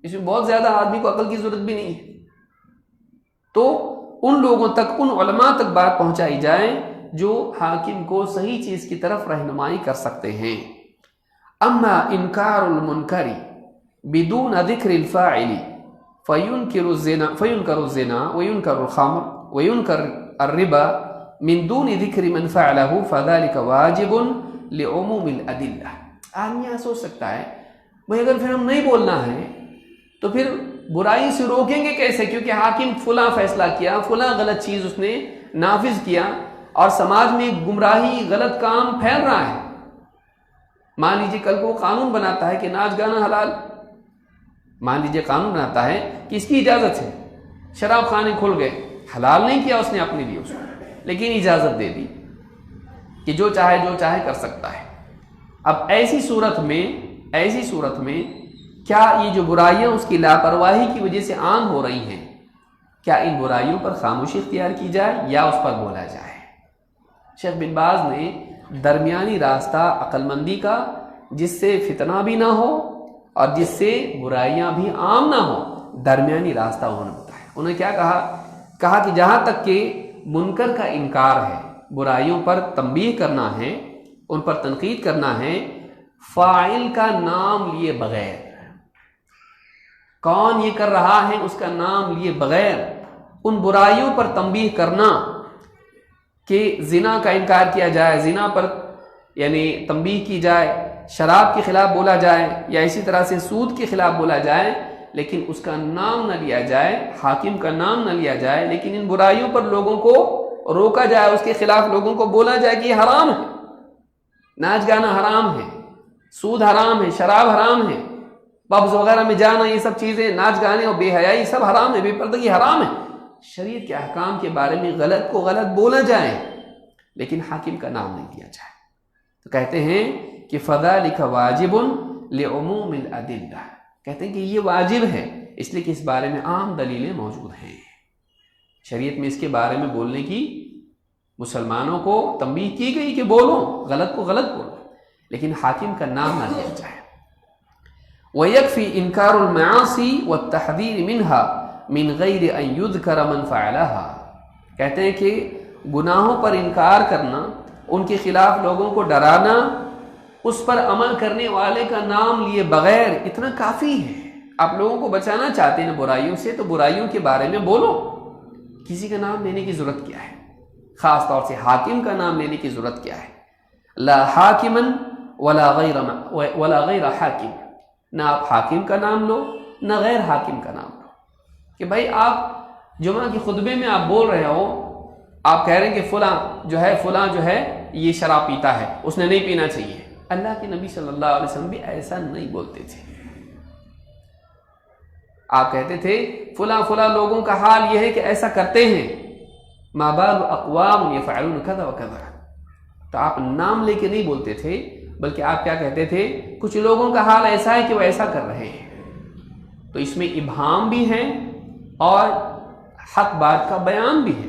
اس میں بہت زیادہ آدمی کو عقل کی ضرورت بھی نہیں ہے۔ تو ان لوگوں تک، ان علماء تک بات پہنچائی جائے جو حاکم کو صحیح چیز کی طرف رہنمائی کر سکتے ہیں۔ اما انکار المنکر بدون ذکر الفاعل فینکر الزنا وینکر الخمر وینکر الربا من دون ذکر من فعله فذلك واجب لعموم الادلہ۔ آدمی یہاں سوچ سکتا ہے بھئی اگر پھر ہم نہیں بولنا ہے تو پھر برائی سے روکیں گے کیسے؟ کیونکہ حاکم فلاں فیصلہ کیا، فلاں غلط چیز اس نے نافذ کیا اور سماج میں گمراہی، غلط کام پھیل رہا ہے۔ مان لیجیے کل کو قانون بناتا ہے کہ ناچ گانا حلال، مان لیجیے قانون بناتا ہے کہ اس کی اجازت ہے، شراب خانے کھل گئے، حلال نہیں کیا اس نے اپنے لیے اس کو، لیکن اجازت دے دی کہ جو چاہے کر سکتا ہے۔ اب ایسی صورت میں کیا یہ جو برائیاں اس کی لاپرواہی کی وجہ سے عام ہو رہی ہیں، کیا ان برائیوں پر خاموشی اختیار کی جائے یا اس پر بولا جائے؟ شیخ بن باز نے درمیانی راستہ عقل مندی کا، جس سے فتنہ بھی نہ ہو اور جس سے برائیاں بھی عام نہ ہو، درمیانی راستہ انہوں نے بتایا۔ انہوں نے کیا کہا کہ جہاں تک کہ منکر کا انکار ہے، برائیوں پر تنبیہ کرنا ہے، ان پر تنقید کرنا ہے، فاعل کا نام لیے بغیر، کون یہ کر رہا ہے اس کا نام لیے بغیر ان برائیوں پر تنبیہ کرنا کہ زنا کا انکار کیا جائے، زنا پر یعنی تنبیہ کی جائے، شراب کے خلاف بولا جائے یا اسی طرح سے سود کے خلاف بولا جائے، لیکن اس کا نام نہ لیا جائے، حاکم کا نام نہ لیا جائے، لیکن ان برائیوں پر لوگوں کو روکا جائے، اس کے خلاف لوگوں کو بولا جائے کہ یہ حرام ہے، ناچ گانا حرام ہے، سود حرام ہے، شراب حرام ہے، پبز وغیرہ میں جانا، یہ سب چیزیں، ناچ گانے اور بے حیائی سب حرام ہے، بے پردگی حرام ہے۔ شریعت کے احکام کے بارے میں غلط کو غلط بولا جائے لیکن حاکم کا نام نہیں لیا جائے، تو کہتے ہیں کہ فَذَلِكَ وَاجِبٌ لِعُمُومِ الْأَدِلَّةِ، کہتے ہیں کہ یہ واجب ہے اس لیے کہ اس بارے میں عام دلیلیں موجود ہیں۔ شریعت میں اس کے بارے میں بولنے کی مسلمانوں کو تنبیہ کی گئی کہ بولو، غلط کو غلط بولو، لیکن حاکم کا نام نہ لیا جائے۔ وَيَكْفِي إِنْكَارُ الْمَعَاصِي وَالتَّحْذِيرِ مِنْهَا مِنْ غَيْرِ أَنْ يُذْكَرَ مَنْ فَعَلَهَا، کہتے ہیں کہ گناہوں پر انکار کرنا، ان کے خلاف لوگوں کو ڈرانا، اس پر عمل کرنے والے کا نام لیے بغیر اتنا کافی ہے۔ آپ لوگوں کو بچانا چاہتے ہیں برائیوں سے تو برائیوں کے بارے میں بولو، کسی کا نام لینے کی ضرورت کیا ہے؟ خاص طور سے حاکم کا نام لینے کی ضرورت کیا ہے؟ لا حاکما ولا غیر حاکم، نہ آپ حاکم کا نام لو نہ غیر حاکم کا نام لو، کہ بھائی آپ جمعہ کے خطبے میں آپ بول رہے ہو، آپ کہہ رہے ہیں کہ فلاں جو ہے یہ شراب پیتا ہے، اس نے نہیں پینا چاہیے۔ اللہ کے نبی صلی اللہ علیہ وسلم بھی ایسا نہیں بولتے تھے۔ آپ کہتے تھے فلاں لوگوں کا حال یہ ہے کہ ایسا کرتے ہیں، ما بال اقوام یفعلون کذا وکذا، تو آپ نام لے کے نہیں بولتے تھے، بلکہ آپ کیا کہتے تھے؟ کچھ لوگوں کا حال ایسا ہے کہ وہ ایسا کر رہے ہیں۔ تو اس میں ابہام بھی ہے اور حق بات کا بیان بھی ہے،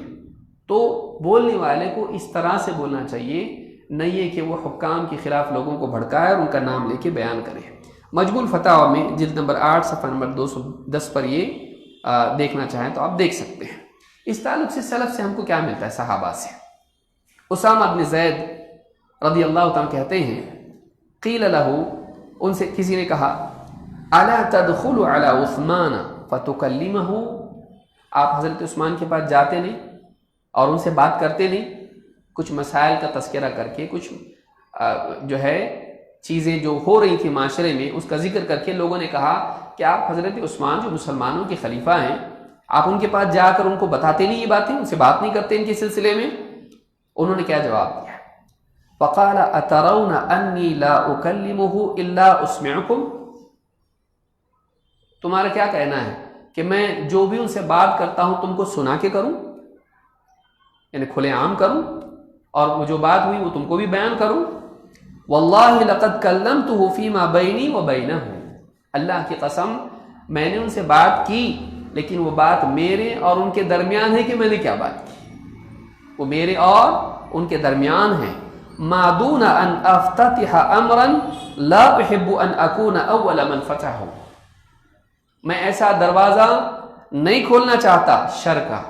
تو بولنے والے کو اس طرح سے بولنا چاہیے، نہیں یہ کہ وہ حکام کے خلاف لوگوں کو بھڑکائے اور ان کا نام لے کے بیان کرے۔ مجموع الفتاوی میں جلد نمبر 8 صفحہ نمبر 210 پر یہ دیکھنا چاہیں تو آپ دیکھ سکتے ہیں۔ اس تعلق سے سلف سے ہم کو کیا ملتا ہے؟ صحابہ سے اسامہ بن زید رضی اللہ تعالیٰ کہتے ہیں، قیل لہ، ان سے کسی نے کہا، الا تدخل علی عثمان فتکلمہ، آپ حضرت عثمان کے پاس جاتے نہیں اور ان سے بات کرتے نہیں؟ کچھ مسائل کا تذکرہ کر کے، کچھ جو ہے چیزیں جو ہو رہی تھی معاشرے میں اس کا ذکر کر کے لوگوں نے کہا کہ آپ حضرت عثمان جو مسلمانوں کے خلیفہ ہیں، آپ ان کے پاس جا کر ان کو بتاتے نہیں یہ باتیں، ان سے بات نہیں کرتے ان کے سلسلے میں؟ انہوں نے کیا جواب دیا؟ فقال اترون انی لا اکلمہ الا اسمعکم، تمہارا کیا کہنا ہے کہ میں جو بھی ان سے بات کرتا ہوں تم کو سنا کے کروں، یعنی کھلے عام کروں؟ اور وہ جو بات ہوئی وہ تم کو بھی بیان کروں. واللہ لقد کلمتہ فیما بینی و بینہ، اللہ کی قسم میں نے ان سے بات کی، لیکن وہ بات میرے اور ان کے درمیان ہے کہ میں نے کیا بات کی، وہ میرے اور ان کے درمیان ہے. ما دون ان افتتح امرا لا احب ان اکون اول من فتحه، میں ایسا دروازہ نہیں کھولنا چاہتا شر کا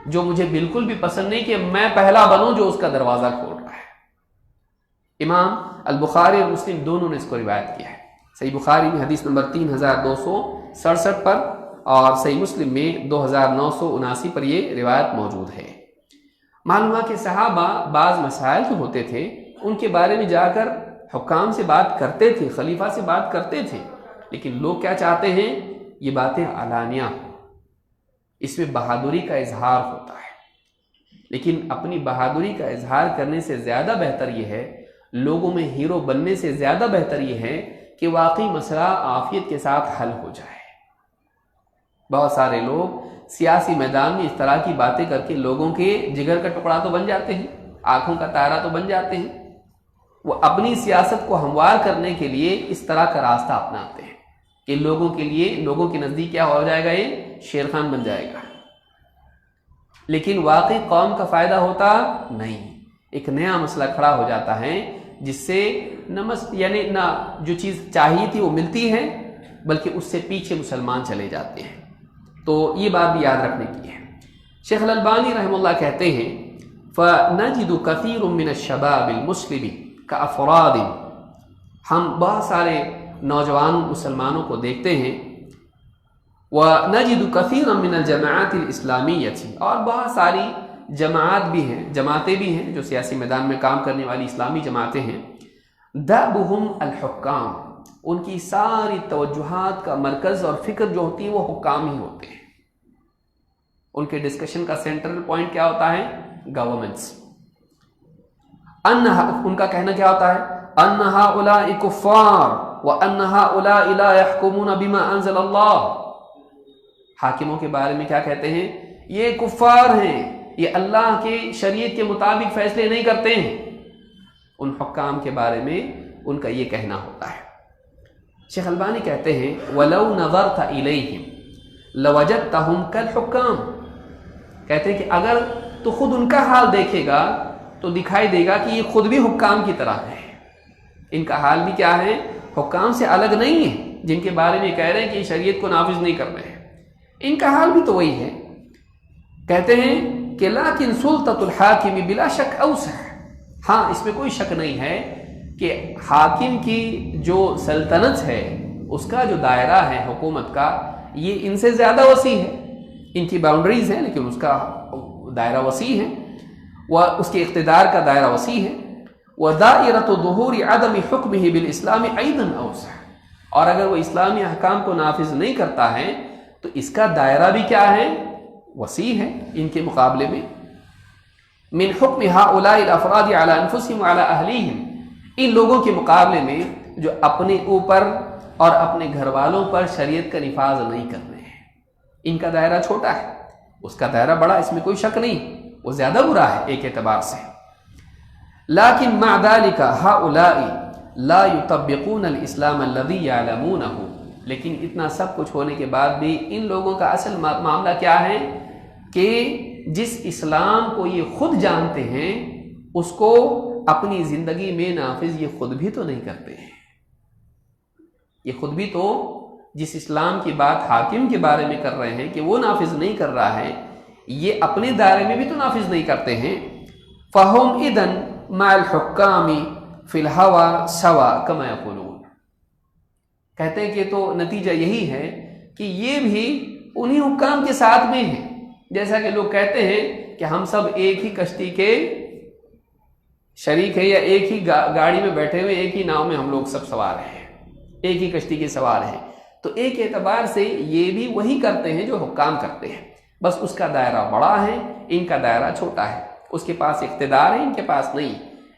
جو مجھے بالکل بھی پسند نہیں کہ میں پہلا بنوں جو اس کا دروازہ کھول رہا ہے. امام البخاری اور مسلم دونوں نے اس کو روایت کیا ہے. صحیح بخاری میں حدیث نمبر 3267 پر اور صحیح مسلم میں 2979 پر یہ روایت موجود ہے. معلوم ہوا کہ صحابہ بعض مسائل جو ہوتے تھے ان کے بارے میں جا کر حکام سے بات کرتے تھے، خلیفہ سے بات کرتے تھے، لیکن لوگ کیا چاہتے ہیں، یہ باتیں علانیہ، اس میں بہادری کا اظہار ہوتا ہے. لیکن اپنی بہادری کا اظہار کرنے سے زیادہ بہتر یہ ہے، لوگوں میں ہیرو بننے سے زیادہ بہتر یہ ہے کہ واقعی مسئلہ عافیت کے ساتھ حل ہو جائے. بہت سارے لوگ سیاسی میدان میں اس طرح کی باتیں کر کے لوگوں کے جگر کا ٹکڑا تو بن جاتے ہیں، آنکھوں کا تارا تو بن جاتے ہیں. وہ اپنی سیاست کو ہموار کرنے کے لیے اس طرح کا راستہ اپناتے ہیں کہ لوگوں کے لیے، لوگوں کے نزدیک کیا ہو جائے گا، یہ شیر خان بن جائے گا. لیکن واقعی قوم کا فائدہ ہوتا نہیں. ایک نیا مسئلہ کھڑا ہو جاتا ہے جس سے یعنی نہ جو چیز چاہیے تھی وہ ملتی ہے، بلکہ اس سے پیچھے مسلمان چلے جاتے ہیں. تو یہ بات بھی یاد رکھنے کی ہے. شیخ الالبانی رحمہ اللہ کہتے ہیں فَنَجِدُ كَثِيرٌ مِّنَ الشَّبَابِ الْمُسْلِمِ كَأَفْرَادٍ، ہم بہت سارے نوجوان مسلمانوں کو دیکھتے ہیں. وَنَجِدُ كَثِيرًا مِّنَ الْجَمَاعَاتِ الْإِسْلَامِيَّةِ، اور بہت ساری جماعت بھی ہیں، جماعتیں بھی ہیں جو سیاسی میدان میں کام کرنے والی اسلامی جماعتیں ہیں. دَأْبُهُمْ الْحُكَّامُ، ان کی ساری توجہات کا مرکز اور فکر جو ہوتی ہے وہ حکام ہی ہوتے ہیں. ان کے ڈسکشن کا سینٹرل پوائنٹ کیا ہوتا ہے، گورنمنٹس. ان کا کہنا کیا ہوتا ہے، ان هؤلاء کفار وان هؤلاء لا يحكمون بما انزل اللہ. حاکموں کے بارے میں کیا کہتے ہیں، یہ کفار ہیں، یہ اللہ کے شریعت کے مطابق فیصلے نہیں کرتے ہیں. ان حکام کے بارے میں ان کا یہ کہنا ہوتا ہے. شیخ البانی کہتے ہیں وَلَوْ نَظَرْتَ إِلَيْهِمْ لَوَجَدْتَهُمْ كَالْحُكَّامِ، کہتے ہیں کہ اگر تو خود ان کا حال دیکھے گا تو دکھائی دے گا کہ یہ خود بھی حکام کی طرح ہے. ان کا حال بھی کیا ہے، حکام سے الگ نہیں ہے جن کے بارے میں کہہ رہے ہیں کہ شریعت کو نافذ نہیں کر رہے ہیں. ان کا حال بھی تو وہی ہے. کہتے ہیں کہ لیکن سلطۃ الحاکم بلا شک اوسع، ہاں اس میں کوئی شک نہیں ہے کہ حاکم کی جو سلطنت ہے، اس کا جو دائرہ ہے حکومت کا، یہ ان سے زیادہ وسیع ہے. ان کی باؤنڈریز ہیں لیکن اس کا دائرہ وسیع ہے، اس کے اقتدار کا دائرہ وسیع ہے. وَدَائِرَةُ ظُهُورِ عَدَمِ حُكْمِهِ بِالْإِسْلَامِ أَيْضًا أَوْسَعُ، اور اگر وہ اسلامی احکام کو نافذ نہیں کرتا ہے تو اس کا دائرہ بھی کیا ہے، وسیع ہے ان کے مقابلے میں. مِنْ حُكْمِ هَؤُلَاءِ الْأَفْرَادِ عَلَى أَنفُسِهِمْ وَعَلَى أَهْلِهِمْ، ان لوگوں کے مقابلے میں جو اپنے اوپر اور اپنے گھر والوں پر شریعت کا نفاذ نہیں کر رہے ہیں. ان کا دائرہ چھوٹا ہے، اس کا دائرہ بڑا، اس میں کوئی شک نہیں، وہ زیادہ برا ہے ایک اعتبار سے. لیکن مع ذلك هؤلاء لا يطبقون الاسلام الذي يعلمونه، لیکن اتنا سب کچھ ہونے کے بعد بھی ان لوگوں کا اصل معاملہ کیا ہے کہ جس اسلام کو یہ خود جانتے ہیں اس کو اپنی زندگی میں نافذ یہ خود بھی تو نہیں کرتے ہیں. یہ خود بھی تو جس اسلام کی بات حاکم کے بارے میں کر رہے ہیں کہ وہ نافذ نہیں کر رہا ہے، یہ اپنے دائرے میں بھی تو نافذ نہیں کرتے ہیں. فَهُمْ إِذًا مَعَ الْحُكَّامِ فِي الْهَوَى سَوَى كَمَا يَقُولُونَ، کہتے ہیں کہ تو نتیجہ یہی ہے کہ یہ بھی انہی حکام کے ساتھ میں ہیں، جیسا کہ لوگ کہتے ہیں کہ ہم سب ایک ہی کشتی کے شریک ہیں، یا ایک ہی گاڑی میں بیٹھے ہوئے، ایک ہی ناؤ میں ہم لوگ سب سوار ہیں، ایک ہی کشتی کے سوار ہیں. تو ایک اعتبار سے یہ بھی وہی کرتے ہیں جو حکام کرتے ہیں، بس اس کا دائرہ بڑا ہے، ان کا دائرہ چھوٹا ہے. اس کے پاس اقتدار ہے، ان کے پاس نہیں.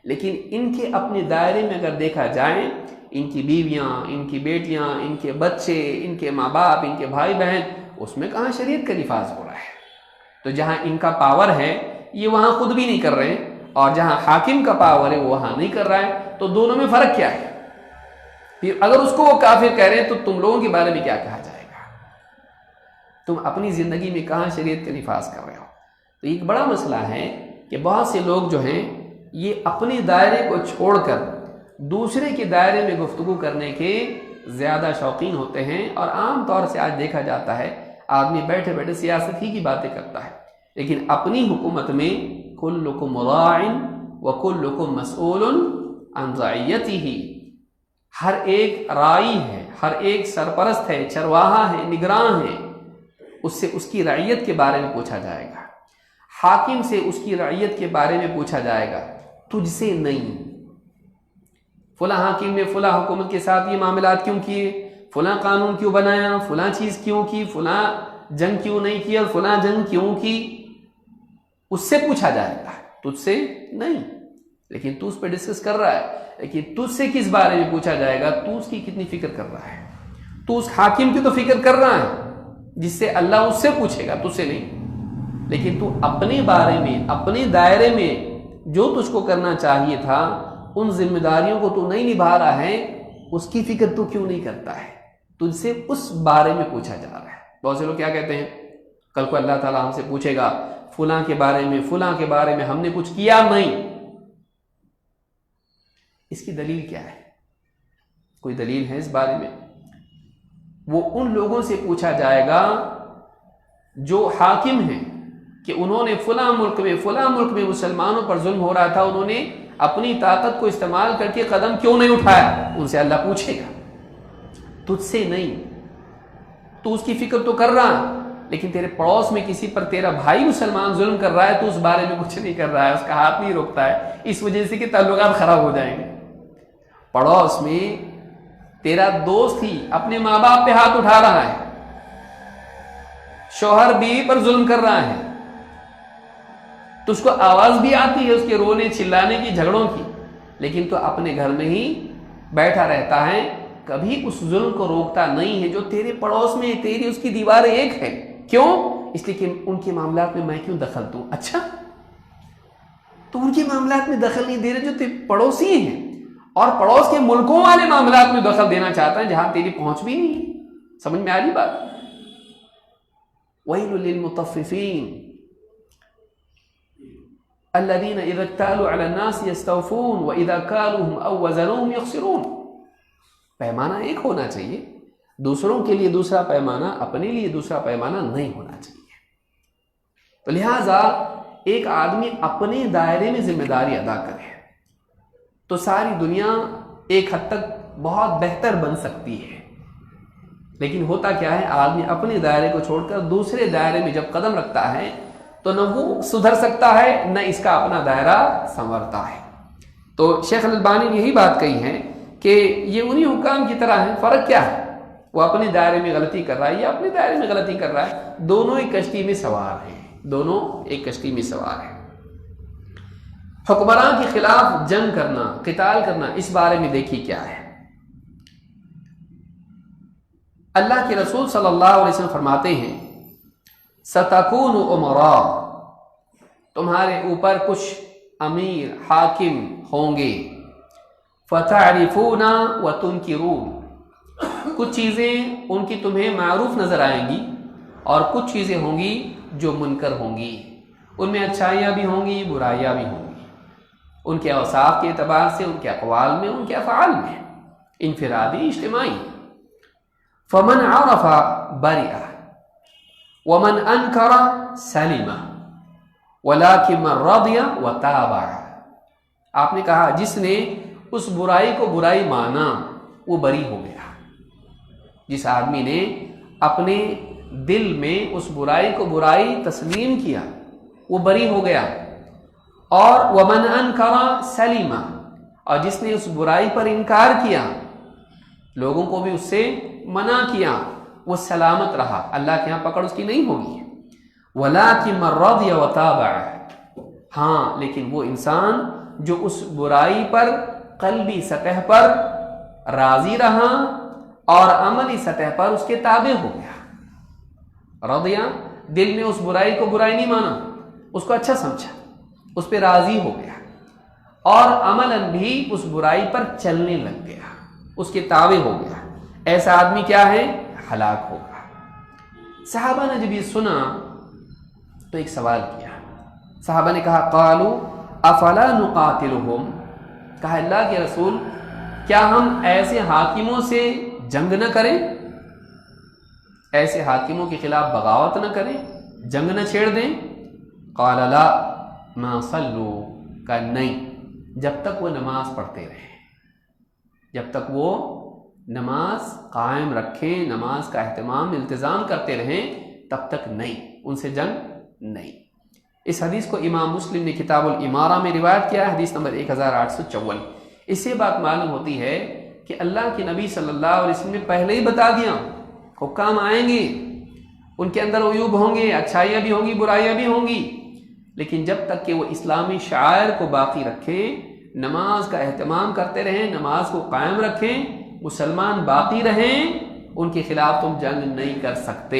لیکن ان کے اپنے دائرے میں اگر دیکھا جائے، ان کی بیویاں، ان کی بیٹیاں، ان کے بچے، ان کے ماں باپ، ان کے بھائی بہن، اس میں کہاں شریعت کا نفاذ ہو رہا ہے. تو جہاں ان کا پاور ہے یہ وہاں خود بھی نہیں کر رہے ہیں، اور جہاں حاکم کا پاور ہے وہ وہاں نہیں کر رہا ہے، تو دونوں میں فرق کیا ہے؟ پھر اگر اس کو وہ کافر کہہ رہے ہیں تو تم لوگوں کے بارے میں کیا کہا جائے گا؟ تم اپنی زندگی میں کہاں شریعت کا نفاذ کر رہے ہو؟ تو ایک بڑا مسئلہ ہے کہ بہت سے لوگ جو ہیں یہ اپنے دائرے کو چھوڑ کر دوسرے کے دائرے میں گفتگو کرنے کے زیادہ شوقین ہوتے ہیں، اور عام طور سے آج دیکھا جاتا ہے آدمی بیٹھے بیٹھے سیاست ہی کی باتیں کرتا ہے، لیکن اپنی حکومت میں کلکم راع وکلکم مسئول عن رعیتہ، ہر ایک راعی ہے، ہر ایک سرپرست ہے، چرواہا ہے، نگراں ہے، اس سے اس کی رعیت کے بارے میں پوچھا جائے گا، حاکم سے اس کی رعیت کے بارے میں پوچھا جائے گا، تجھ سے نہیں۔ فلاں حاکم نے فلاں حکومت کے ساتھ یہ معاملات کیوں کیے، فلاں قانون کیوں بنایا، فلاں چیز کیوں کی، فلاں جنگ کیوں نہیں کی، اور فلاں جنگ کیوں کی، اس سے پوچھا جائے گا، تجھ سے نہیں۔ لیکن تو اس پہ ڈسکس کر رہا ہے، لیکن تجھ سے کس بارے میں پوچھا جائے گا؟ تو اس کی کتنی فکر کر رہا ہے؟ تو اس حاکم کی تو فکر کر رہا ہے جس سے اللہ اس سے پوچھے گا، تجھ سے نہیں۔ لیکن تو اپنے بارے میں، اپنے دائرے میں جو تجھ کو کرنا چاہیے تھا، ان ذمہ داریوں کو تو نہیں نبھا رہا ہے، اس کی فکر تو کیوں نہیں کرتا ہے؟ تجھ سے اس بارے میں پوچھا جا رہا ہے۔ بہت سے لوگ کیا کہتے ہیں، کل کو اللہ تعالیٰ ہم سے پوچھے گا فلاں کے بارے میں، فلاں کے بارے میں ہم نے کچھ کیا نہیں۔ اس کی دلیل کیا ہے؟ کوئی دلیل ہے اس بارے میں؟ وہ ان لوگوں سے پوچھا جائے گا جو حاکم ہیں کہ انہوں نے فلاں ملک میں مسلمانوں پر ظلم ہو رہا تھا، انہوں نے اپنی طاقت کو استعمال کر کے قدم کیوں نہیں اٹھایا؟ ان سے اللہ پوچھے گا، تجھ سے نہیں۔ تو اس کی فکر تو کر رہا، لیکن تیرے پڑوس میں کسی پر تیرا بھائی مسلمان ظلم کر رہا ہے تو اس بارے میں کچھ نہیں کر رہا ہے، اس کا ہاتھ نہیں روکتا ہے، اس وجہ سے کہ تعلقات خراب ہو جائیں گے۔ پڑوس میں تیرا دوست ہی اپنے ماں باپ پہ ہاتھ اٹھا رہا ہے، شوہر بیوی پر ظلم کر رہا ہے، تو اس کو آواز بھی آتی ہے اس کے رونے چلانے کی، جھگڑوں کی، لیکن تو اپنے گھر میں ہی بیٹھا رہتا ہے، کبھی اس ظلم کو روکتا نہیں ہے جو تیرے پڑوس میں، تیری اس کی دیواریں ایک ہے۔ کیوں؟ اس لیے کہ ان کے معاملات میں میں کیوں دخل دوں؟ اچھا، تو ان کے معاملات میں دخل نہیں دے رہے جو تیرے پڑوسی ہیں، اور پڑوس کے ملکوں والے معاملات میں دخل دینا چاہتا ہے جہاں تیری پہنچ بھی نہیں ہے۔ سمجھ میں آ رہی بات؟ وَيْلٌ لِّلْمُطَفِّفِينَ الذين اذا اكتالوا على الناس يستوفون واذا كالوهم او وزنوهم يخسرون۔ پیمانہ ایک ہونا چاہیے، دوسروں کے لیے دوسرا پیمانہ، اپنے لیے دوسرا پیمانہ نہیں ہونا چاہیے۔ تو لہٰذا ایک آدمی اپنے دائرے میں ذمہ داری ادا کرے تو ساری دنیا ایک حد تک بہت بہتر بن سکتی ہے۔ لیکن ہوتا کیا ہے، آدمی اپنے دائرے کو چھوڑ کر دوسرے دائرے میں جب قدم رکھتا ہے تو نہ وہ سدھر سکتا ہے، نہ اس کا اپنا دائرہ سنورتا ہے۔ تو شیخ الالبانی نے یہی بات کہی ہے کہ یہ انہی حکام کی طرح ہے، فرق کیا ہے؟ وہ اپنے دائرے میں غلطی کر رہا ہے یا اپنے دائرے میں غلطی کر رہا ہے، دونوں ایک کشتی میں سوار ہیں، دونوں ایک کشتی میں سوار ہیں۔ حکمران کے خلاف جنگ کرنا، قتال کرنا، اس بارے میں دیکھیے کیا ہے۔ اللہ کے رسول صلی اللہ علیہ وسلم فرماتے ہیں ستکون امراء، تمہارے اوپر کچھ امیر حاکم ہوں گے، فتعرفون وتنکرون، کچھ چیزیں ان کی تمہیں معروف نظر آئیں گی اور کچھ چیزیں ہوں گی جو منکر ہوں گی، ان میں اچھائیاں بھی ہوں گی، برائیاں بھی ہوں گی، ان کے اوصاف کے اعتبار سے، ان کے اقوال میں، ان کے افعال میں، انفرادی، اجتماعی۔ فمن عرف برئ ومن انکر سلم ولکن من رضی وتابع۔ آپ نے کہا جس نے اس برائی کو برائی مانا وہ بری ہو گیا، جس آدمی نے اپنے دل میں اس برائی کو برائی تسلیم کیا وہ بری ہو گیا، اور ومن انکر سلم، اور جس نے اس برائی پر انکار کیا، لوگوں کو بھی اس سے منع کیا، وہ سلامت رہا، اللہ کے ہاں پکڑ اس کی نہیں ہوگی۔ وَلَٰكِن مَّن رَضِيَ وَتَابَعَ، ہاں لیکن وہ انسان جو اس برائی پر قلبی سطح پر راضی رہا اور عملی سطح پر اس کے تابع ہو گیا۔ رضیہ، دل میں اس برائی کو برائی نہیں مانا، اس کو اچھا سمجھا، اس پہ راضی ہو گیا، اور عملاً بھی اس برائی پر چلنے لگ گیا، اس کے تابع ہو گیا، ایسا آدمی کیا ہے؟ ہلاک ہوگا۔ صحابہ نے جب یہ سنا تو ایک سوال کیا، صحابہ نے کہا قالوا افلا نقاتلهم، کہا اللہ کے رسول کیا ہم ایسے حاکموں سے جنگ نہ کریں، ایسے حاکموں کے خلاف بغاوت نہ کریں، جنگ نہ چھیڑ دیں؟ قال لا ما صلوا، کہا نہیں، جب تک وہ نماز پڑھتے رہیں، جب تک وہ نماز قائم رکھیں، نماز کا اہتمام التزام کرتے رہیں، تب تک نہیں، ان سے جنگ نہیں۔ اس حدیث کو امام مسلم نے کتاب الامارہ میں روایت کیا ہے، حدیث نمبر 1854۔ اس سے بات معلوم ہوتی ہے کہ اللہ کے نبی صلی اللہ علیہ وسلم نے پہلے ہی بتا دیا حکام آئیں گے، ان کے اندر عیوب ہوں گے، اچھائیاں بھی ہوں گی، برائیاں بھی ہوں گی، لیکن جب تک کہ وہ اسلامی شعائر کو باقی رکھیں، نماز کا اہتمام کرتے رہیں، نماز کو قائم رکھیں، مسلمان باقی رہیں، ان کے خلاف تم جنگ نہیں کر سکتے۔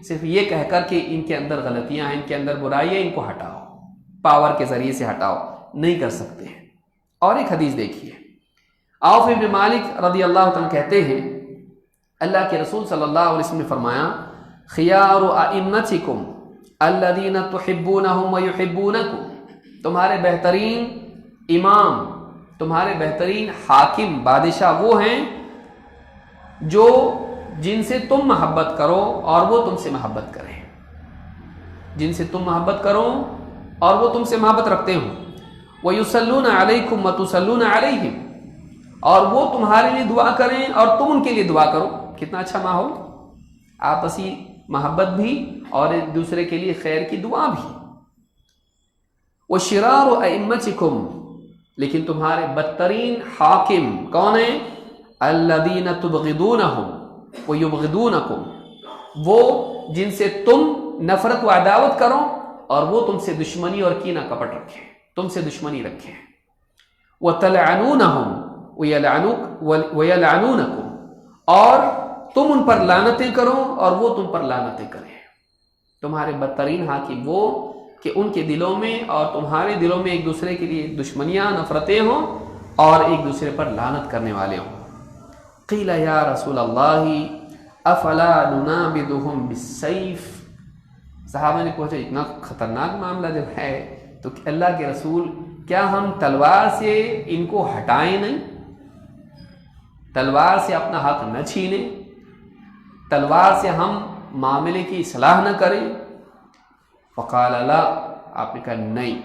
صرف یہ کہہ کر کہ ان کے اندر غلطیاں ہیں، ان کے اندر برائیاں، ان کو ہٹاؤ، پاور کے ذریعے سے ہٹاؤ، نہیں کر سکتے ہیں۔ اور ایک حدیث دیکھیے، عوف بن مالک رضی اللہ عنہ کہتے ہیں اللہ کے رسول صلی اللہ علیہ وسلم نے فرمایا خیار ائمتکم الذین تحبونہم ویحبونکم، تمہارے بہترین امام، تمہارے بہترین حاکم، بادشاہ وہ ہیں جو جن سے تم محبت کرو اور وہ تم سے محبت کریں، جن سے تم محبت کرو اور وہ تم سے محبت رکھتے ہوں، وَيُصَلُّونَ عَلَيْكُمْ وَتُصَلُّونَ عَلَيْهِمْ، اور وہ تمہارے لیے دعا کریں اور تم ان کے لیے دعا کرو۔ کتنا اچھا ماحول، آپسی محبت بھی اور ایک دوسرے کے لیے خیر کی دعا بھی۔ وَشِرَارُ أَئِمَّتِكُمْ، لیکن تمہارے بدترین حاکم کون ہیں؟ الَّذِينَ تُبْغِضُونَهُمْ وَيُبْغِضُونَكُمْ، وہ جن سے تم نفرت و عداوت کرو اور وہ تم سے دشمنی اور کینہ کپٹ رکھیں، تم سے دشمنی رکھیں۔ وَتَلْعَنُونَهُمْ وَيَلْعَنُونَكُمْ، اور تم ان پر لعنتیں کرو اور وہ تم پر لعنتیں کریں۔ تمہارے بدترین حاکم وہ کہ ان کے دلوں میں اور تمہارے دلوں میں ایک دوسرے کے لیے دشمنیاں، نفرتیں ہوں اور ایک دوسرے پر لعنت کرنے والے ہوں۔ قیل یا رسول اللہ افلا ننابذهم بالسیف، صحابہ نے پوچھا اتنا خطرناک معاملہ جب ہے تو اللہ کے رسول کیا ہم تلوار سے ان کو ہٹائیں نہیں، تلوار سے اپنا حق نہ چھینیں، تلوار سے ہم معاملے کی اصلاح نہ کریں؟ فقال لا، آپ نے کہا نہیں،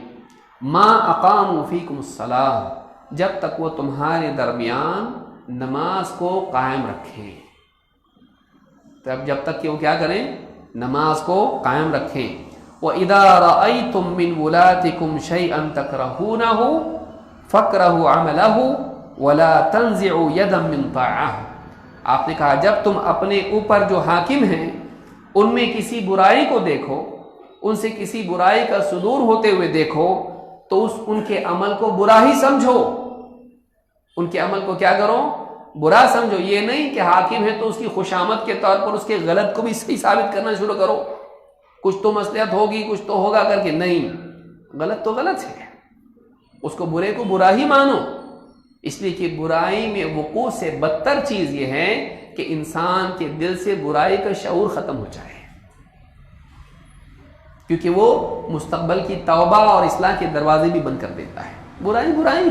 ما اقاموا فیکم الصلاۃ، جب تک وہ تمہارے درمیان نماز کو قائم رکھیں، جب تک کہ وہ کیا کریں؟ نماز کو قائم رکھیں۔ وَإِذَا رَأَيْتُم مِّن وُلَاتِكُمْ شَيْئًا تَكْرَهُونَهُ فَاكْرَهُوا عَمَلَهُ وَلَا تَنزِعُوا يَدًا مِّن طَاعَةٍ، آپ نے کہا جب تم اپنے اوپر جو حاکم ہیں ان میں کسی برائی کو دیکھو، ان سے کسی برائی کا صدور ہوتے ہوئے دیکھو تو ان کے عمل کو برا ہی سمجھو، ان کے عمل کو کیا کرو؟ برا سمجھو۔ یہ نہیں کہ حاکم ہے تو اس کی خوشامد کے طور پر اس کے غلط کو بھی صحیح ثابت کرنا شروع کرو، کچھ تو مصلحت ہوگی، کچھ تو ہوگا کر کے، نہیں، غلط تو غلط ہے، اس کو برے کو برا ہی مانو، اس لیے کہ برائی میں وقوع سے بدتر چیز یہ ہے کہ انسان کے دل سے برائی کا شعور ختم ہو جائے، کیونکہ وہ مستقبل کی توبہ اور اصلاح کے دروازے بھی بند کر دیتا ہے۔ برائی برائی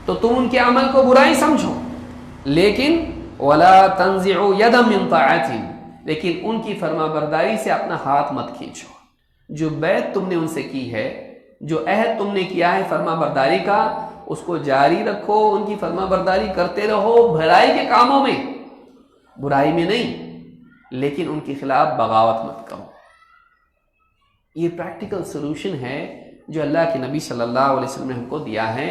تو تم ان کے عمل کو برائی سمجھو، لیکن وَلَا تَنزِعُوا يَدًا مِّن طَاعَةٍ، لیکن ان کی فرما برداری سے اپنا ہاتھ مت کھینچو۔ جو بیعت تم نے ان سے کی ہے، جو عہد تم نے کیا ہے فرما برداری کا، اس کو جاری رکھو، ان کی فرما برداری کرتے رہو، بھلائی کے کاموں میں، برائی میں نہیں، لیکن ان کے خلاف بغاوت مت کرو۔ یہ پریکٹیکل سلوشن ہے جو اللہ کے نبی صلی اللہ علیہ وسلم نے ہم کو دیا ہے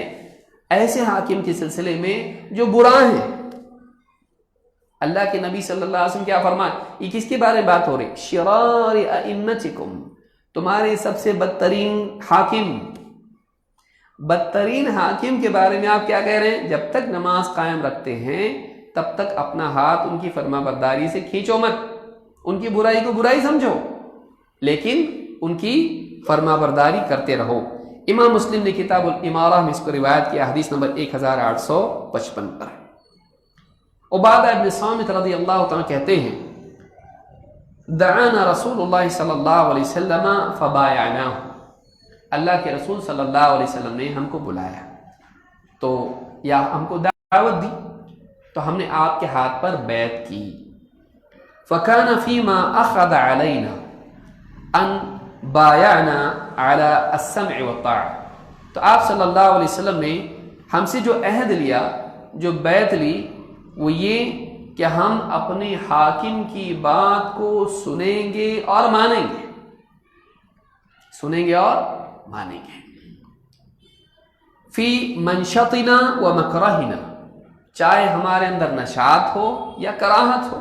ایسے حاکم کے سلسلے میں جو برا ہیں۔ اللہ کے نبی صلی اللہ علیہ وسلم کیا فرمائے؟ یہ کس کے بارے میں بات ہو رہی؟ شرار ائمتکم، تمہارے سب سے بدترین حاکم، بدترین حاکم کے بارے میں آپ کیا کہہ رہے ہیں؟ جب تک نماز قائم رکھتے ہیں تب تک اپنا ہاتھ ان کی فرما برداری سے کھینچو مت، ان کی برائی کو برائی سمجھو، لیکن ان کی فرما برداری کرتے رہو۔ امام مسلم نے کتاب الامارہ میں اس کو روایت کیا، حدیث نمبر 1855 پر۔ عبادہ ابن صامت رضی اللہ تعالیٰ کہتے ہیں دعانا رسول اللہ صلی اللہ علیہ وسلم فبایعناہ، اللہ کے رسول صلی اللہ علیہ وسلم نے ہم کو بلایا تو یا ہم کو دعوت دی تو ہم نے آپ کے ہاتھ پر بیعت کی۔ فکان فیما اخذ علینا ان بایعنا علی السمع والطاعہ، تو آپ صلی اللہ علیہ وسلم نے ہم سے جو عہد لیا، جو بیعت لی، وہ یہ کہ ہم اپنے حاکم کی بات کو سنیں گے اور مانیں گے، سنیں گے اور مانیں گے۔ فی منشطنا و مکرہنا، چاہے ہمارے اندر نشاط ہو یا کراہت ہو،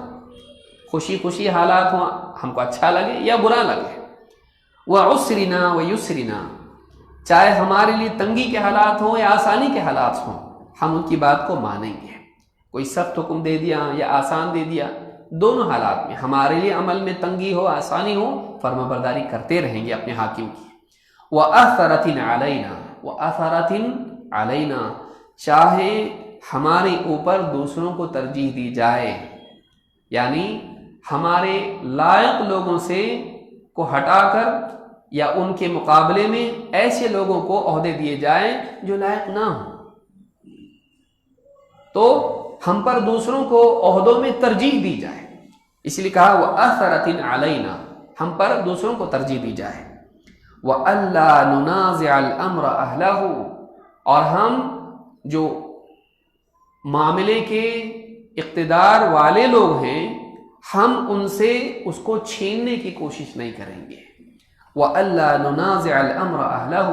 خوشی خوشی حالات ہوں، ہم کو اچھا لگے یا برا لگے۔ وعسرنا و یسرنا، چاہے ہمارے لیے تنگی کے حالات ہوں یا آسانی کے حالات ہوں، ہم ان کی بات کو مانیں گے۔ کوئی سخت حکم دے دیا یا آسان دے دیا، دونوں حالات میں ہمارے لیے عمل میں تنگی ہو آسانی ہو، فرما برداری کرتے رہیں گے اپنے حاکم کی۔ وَأَثَرَةٍ عَلَيْنَا، وَأَثَرَةٍ عَلَيْنَا، چاہے ہمارے اوپر دوسروں کو ترجیح دی جائے، یعنی ہمارے لائق لوگوں سے کو ہٹا کر یا ان کے مقابلے میں ایسے لوگوں کو عہدے دیے جائیں جو لائق نہ ہوں، تو ہم پر دوسروں کو عہدوں میں ترجیح دی جائے، اس لیے کہا وَأَثَرَةٍ عَلَيْنَا، ہم پر دوسروں کو ترجیح دی جائے۔ وَأَلَّا نُنَازِعَ الْأَمْرَ أَهْلَهُ، اور ہم جو معاملے کے اقتدار والے لوگ ہیں ہم ان سے اس کو چھیننے کی کوشش نہیں کریں گے۔ وَأَلَّا نُنَازِعَ الْأَمْرَ أَهْلَهُ،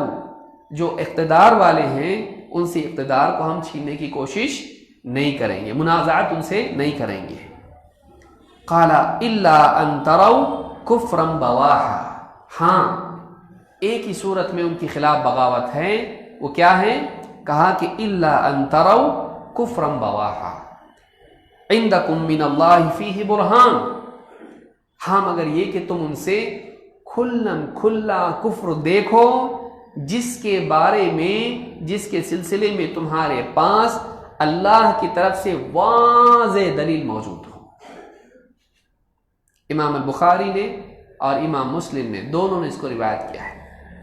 جو اقتدار والے ہیں ان سے اقتدار کو ہم چھیننے کی کوشش نہیں کریں گے، منازعت ان سے نہیں کریں گے۔ قَالَ إِلَّا أَن تَرَوْا كُفْرًا بَوَاحًا، ہاں ایک ہی صورت میں ان کی خلاف بغاوت ہے، وہ کیا ہے؟ کہا کہ إِلَّا أَن تَرَوْا كُفْرًا بَوَاحًا عِندَكُم مِّنَ اللَّهِ فِيهِ بُرْهَانٌ، ہاں مگر یہ کہ تم ان سے کھلم کھلا کفر دیکھو جس کے بارے میں، جس کے سلسلے میں تمہارے پاس اللہ کی طرف سے واضح دلیل موجود ہو۔ امام البخاری نے اور امام مسلم نے دونوں نے اس کو روایت کیا ہے۔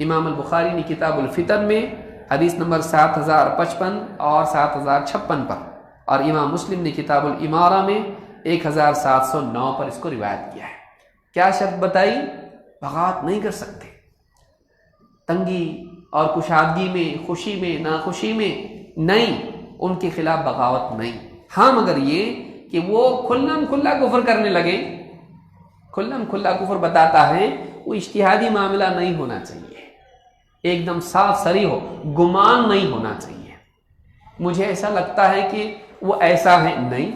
امام البخاری نے کتاب الفتن میں حدیث نمبر 7055 اور 7056 پر، اور امام مسلم نے کتاب الامارہ میں 1709 پر اس کو روایت کیا ہے۔ کیا شرط بتائی؟ بغاوت نہیں کر سکتے، تنگی اور کشادگی میں، خوشی میں ناخوشی میں نہیں، ان کے خلاف بغاوت نہیں۔ ہاں مگر یہ کہ وہ کھلم کھلا کفر کرنے لگے، کھلم کھلا کفر بتاتا ہے، وہ اجتہادی معاملہ نہیں ہونا چاہیے، ایک دم صاف صریح ہو، گمان نہیں ہونا چاہیے، مجھے ایسا لگتا ہے کہ وہ ایسا ہے، نہیں،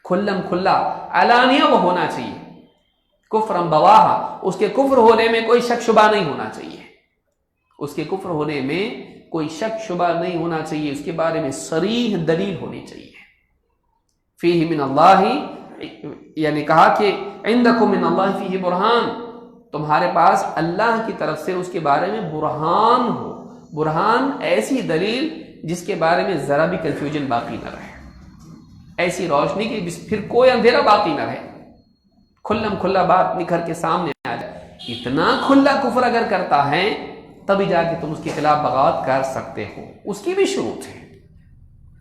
کھلم کھلا علانیہ وہ ہونا چاہیے۔ کفرًا بواہا، اس کے کفر ہونے میں کوئی شک شبہ نہیں ہونا چاہیے، اس کے کفر ہونے میں کوئی شک شبہ نہیں ہونا چاہیے، اس کے بارے میں صریح دلیل ہونی چاہیے۔ فیہ من اللہ، یعنی کہا کہ عندکم من اللہ فیہ برہان، تمہارے پاس اللہ کی طرف سے اس کے بارے میں برہان ہو، برہان ایسی دلیل جس کے بارے میں ذرا بھی کنفیوژن باقی نہ رہے، ایسی روشنی کہ پھر کوئی اندھیرا باقی نہ رہے، کھلم کھلا بات نکھر کے سامنے آ جائے۔ اتنا کھلا کفر اگر کرتا ہے تبھی جا کے تم اس کے خلاف بغاوت کر سکتے ہو، اس کی بھی شروط ہے،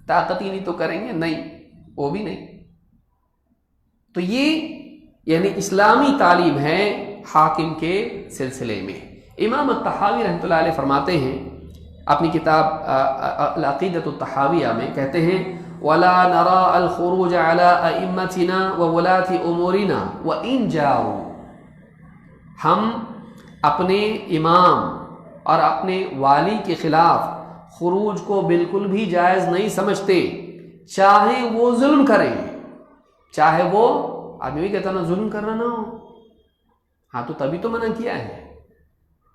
طاقتی نہیں تو کریں گے، نہیں وہ بھی نہیں۔ تو یہ یعنی اسلامی تعلیم ہے حاکم کے سلسلے میں۔ امام الطحاوی رحمۃ اللہ علیہ فرماتے ہیں اپنی کتاب العقیدۃ الطحاویہ میں، کہتے ہیں وَلَا نَرَىٰ الْخُرُوجَ عَلَىٰ أَئِمَّتِنَا وَوُلَاةِ أُمُورِنَا وَإِنْ جَاءُوا، ہم اپنے امام اور اپنے والی کے خلاف خروج کو بالکل بھی جائز نہیں سمجھتے، چاہے وہ ظلم کریں، چاہے وہ آدمی کہتا نا ظلم کرنا نہ ہو، ہاں تو تبھی تو منع کیا ہے،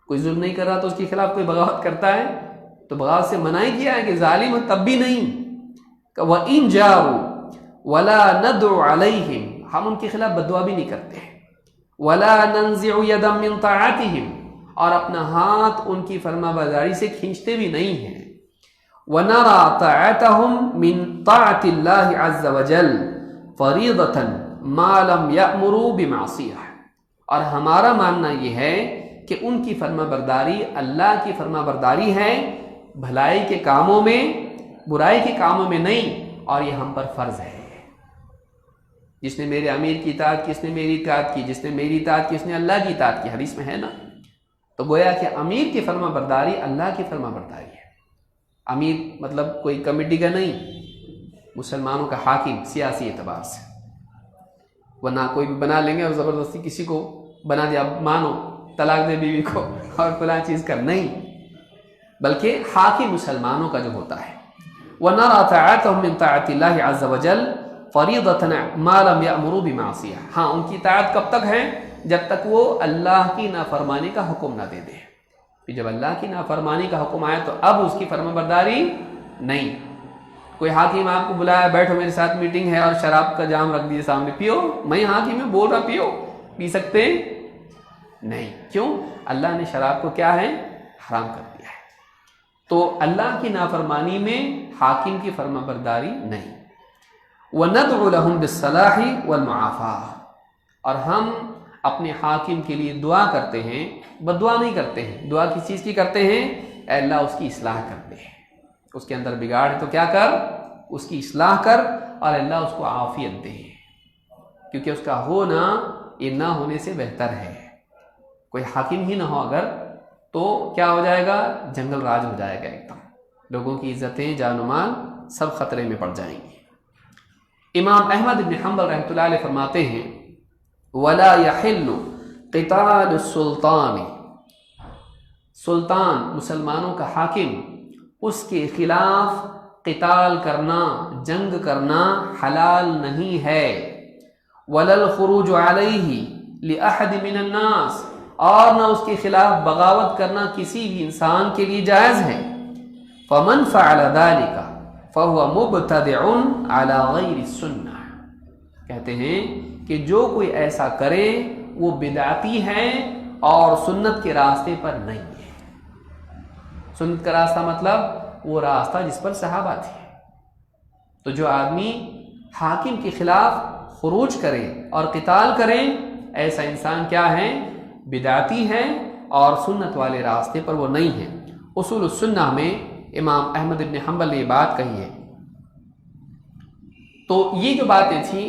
کوئی ظلم نہیں کر رہا تو اس کے خلاف کوئی بغاوت کرتا ہے تو بغاوت سے منع ہی کیا ہے کہ ظالم تب بھی نہیں۔ وَإِنْ جَاءُوا وَلَا نَدْعُ عَلَيْهِمْ، ہم ان کے خلاف بددعا بھی نہیں کرتے، وَلَا نَنزِعُ يَدًا مِّن طَاعَتِهِمْ، اور اپنا ہاتھ ان کی فرما برداری سے کھینچتے بھی نہیں ہیں. وَنَرَى طَاعَتَهُمْ مِنْ طَاعَةِ اللَّهِ عَزَّ وَجَلَّ فَرِيضَةً مَا لَمْ يَأْمُرُوا بِمَعْصِيَةٍ، اور ہمارا ماننا یہ ہے کہ ان کی فرما برداری اللہ کی فرما برداری ہے، بھلائی کے کاموں میں، برائی کے کاموں میں نہیں، اور یہ ہم پر فرض ہے. جس نے میرے امیر کی اطاعت کی اس نے میری اطاعت کی، جس نے میری اطاعت کی اس نے اللہ کی اطاعت کی، حدیث میں ہے نا. تو گویا کہ امیر کی فرما برداری اللہ کی فرما برداری ہے. امیر مطلب کوئی کمیٹی کا نہیں، مسلمانوں کا حاکم سیاسی اعتبار سے، ورنہ کوئی بھی بنا لیں گے اور زبردستی کسی کو بنا دیا مانو طلاق دے بیوی کو اور فلاں چیز کر، نہیں، بلکہ حاکم مسلمانوں کا جو ہوتا ہے. وَنَرَى طَاعَتَهُمْ مِنْ طَاعَةِ اللَّهِ عَزَّ وَجَلَّ فَرِيضَةً مَا لَمْ يَأْمُرُوا بِمَعْصِيَةٍ. ہاں، ان کی اطاعت کب تک ہے؟ جب تک وہ اللہ کی نافرمانی کا حکم نہ دے دے. کہ جب اللہ کی نافرمانی کا حکم آیا تو اب اس کی فرما برداری نہیں. کوئی حاکم آپ کو بلایا، بیٹھو میرے ساتھ میٹنگ ہے، اور شراب کا جام رکھ دیے سامنے، پیو، میں حاکم میں بول رہا پیو، پی سکتے نہیں. کیوں؟ اللہ نے شراب کو کیا ہے؟ حرام کر دیا ہے. تو اللہ کی نافرمانی میں حاکم کی فرما برداری نہیں. وَنَدْعُ لَهُمْ بِالصَّلَاحِ وَالْمُعَافَاةِ، اور ہم اپنے حاکم کے لیے دعا کرتے ہیں، بدعا نہیں کرتے ہیں. دعا کس چیز کی کرتے ہیں؟ اے اللہ اس کی اصلاح کرتے ہیں، اس کے اندر بگاڑ ہے تو کیا کر، اس کی اصلاح کر، اور اللہ اس کو عافیت دے، کیونکہ اس کا ہونا یہ نہ ہونے سے بہتر ہے. کوئی حاکم ہی نہ ہو اگر تو کیا ہو جائے گا؟ جنگل راج ہو جائے گا، ایک دم لوگوں کی عزتیں، جان و مال سب خطرے میں پڑ جائیں گے. امام احمد بن حنبل رحمۃ اللہ علیہ فرماتے ہیں وَلَا يَحِلُّ قِتَالُ السُّلْطَانِ، سلطان مسلمانوں کا حاکم، اس کے خلاف قتال کرنا، جنگ کرنا حلال نہیں ہے. وَلَا الْخُرُوجُ عَلَيْهِ لِأَحَدٍ مِّنَ النَّاسِ، اور نہ اس کے خلاف بغاوت کرنا کسی بھی انسان کے لیے جائز ہے. فَمَنْ فَعَلَ ذَلِكَ فَهُوَ مُبْتَدِعٌ عَلَى غَيْرِ السُّنَّةِ، کہتے ہیں کہ جو کوئی ایسا کرے وہ بدعتی ہے اور سنت کے راستے پر نہیں ہے. سنت کا راستہ مطلب وہ راستہ جس پر صحابہ تھے. تو جو آدمی حاکم کے خلاف خروج کرے اور قتال کرے، ایسا انسان کیا ہے؟ بدعتی ہے اور سنت والے راستے پر وہ نہیں ہے. اصول السنہ میں امام احمد بن حنبل نے یہ بات کہی ہے. تو یہ جو باتیں تھیں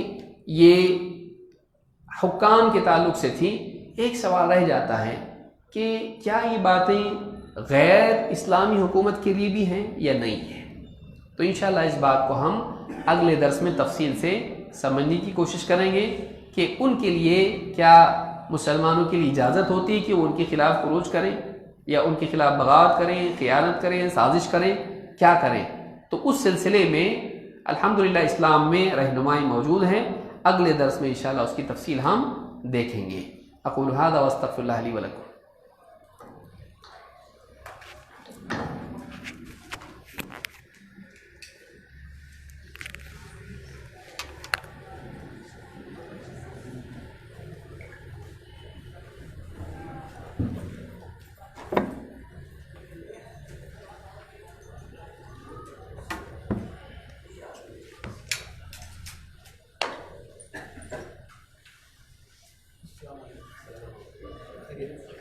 یہ حکام کے تعلق سے تھی. ایک سوال رہ جاتا ہے کہ کیا یہ باتیں غیر اسلامی حکومت کے لیے بھی ہیں یا نہیں ہیں؟ تو انشاءاللہ اس بات کو ہم اگلے درس میں تفصیل سے سمجھنے کی کوشش کریں گے کہ ان کے لیے کیا مسلمانوں کے لیے اجازت ہوتی ہے کہ وہ ان کے خلاف خروج کریں یا ان کے خلاف بغاوت کریں، خیانت کریں، سازش کریں، کیا کریں. تو اس سلسلے میں الحمدللہ اسلام میں رہنمائی موجود ہے. اگلے درس میں انشاءاللہ اس کی تفصیل ہم دیکھیں گے. اقول ھذا واستغفر اللہ لی ولکم. Okay.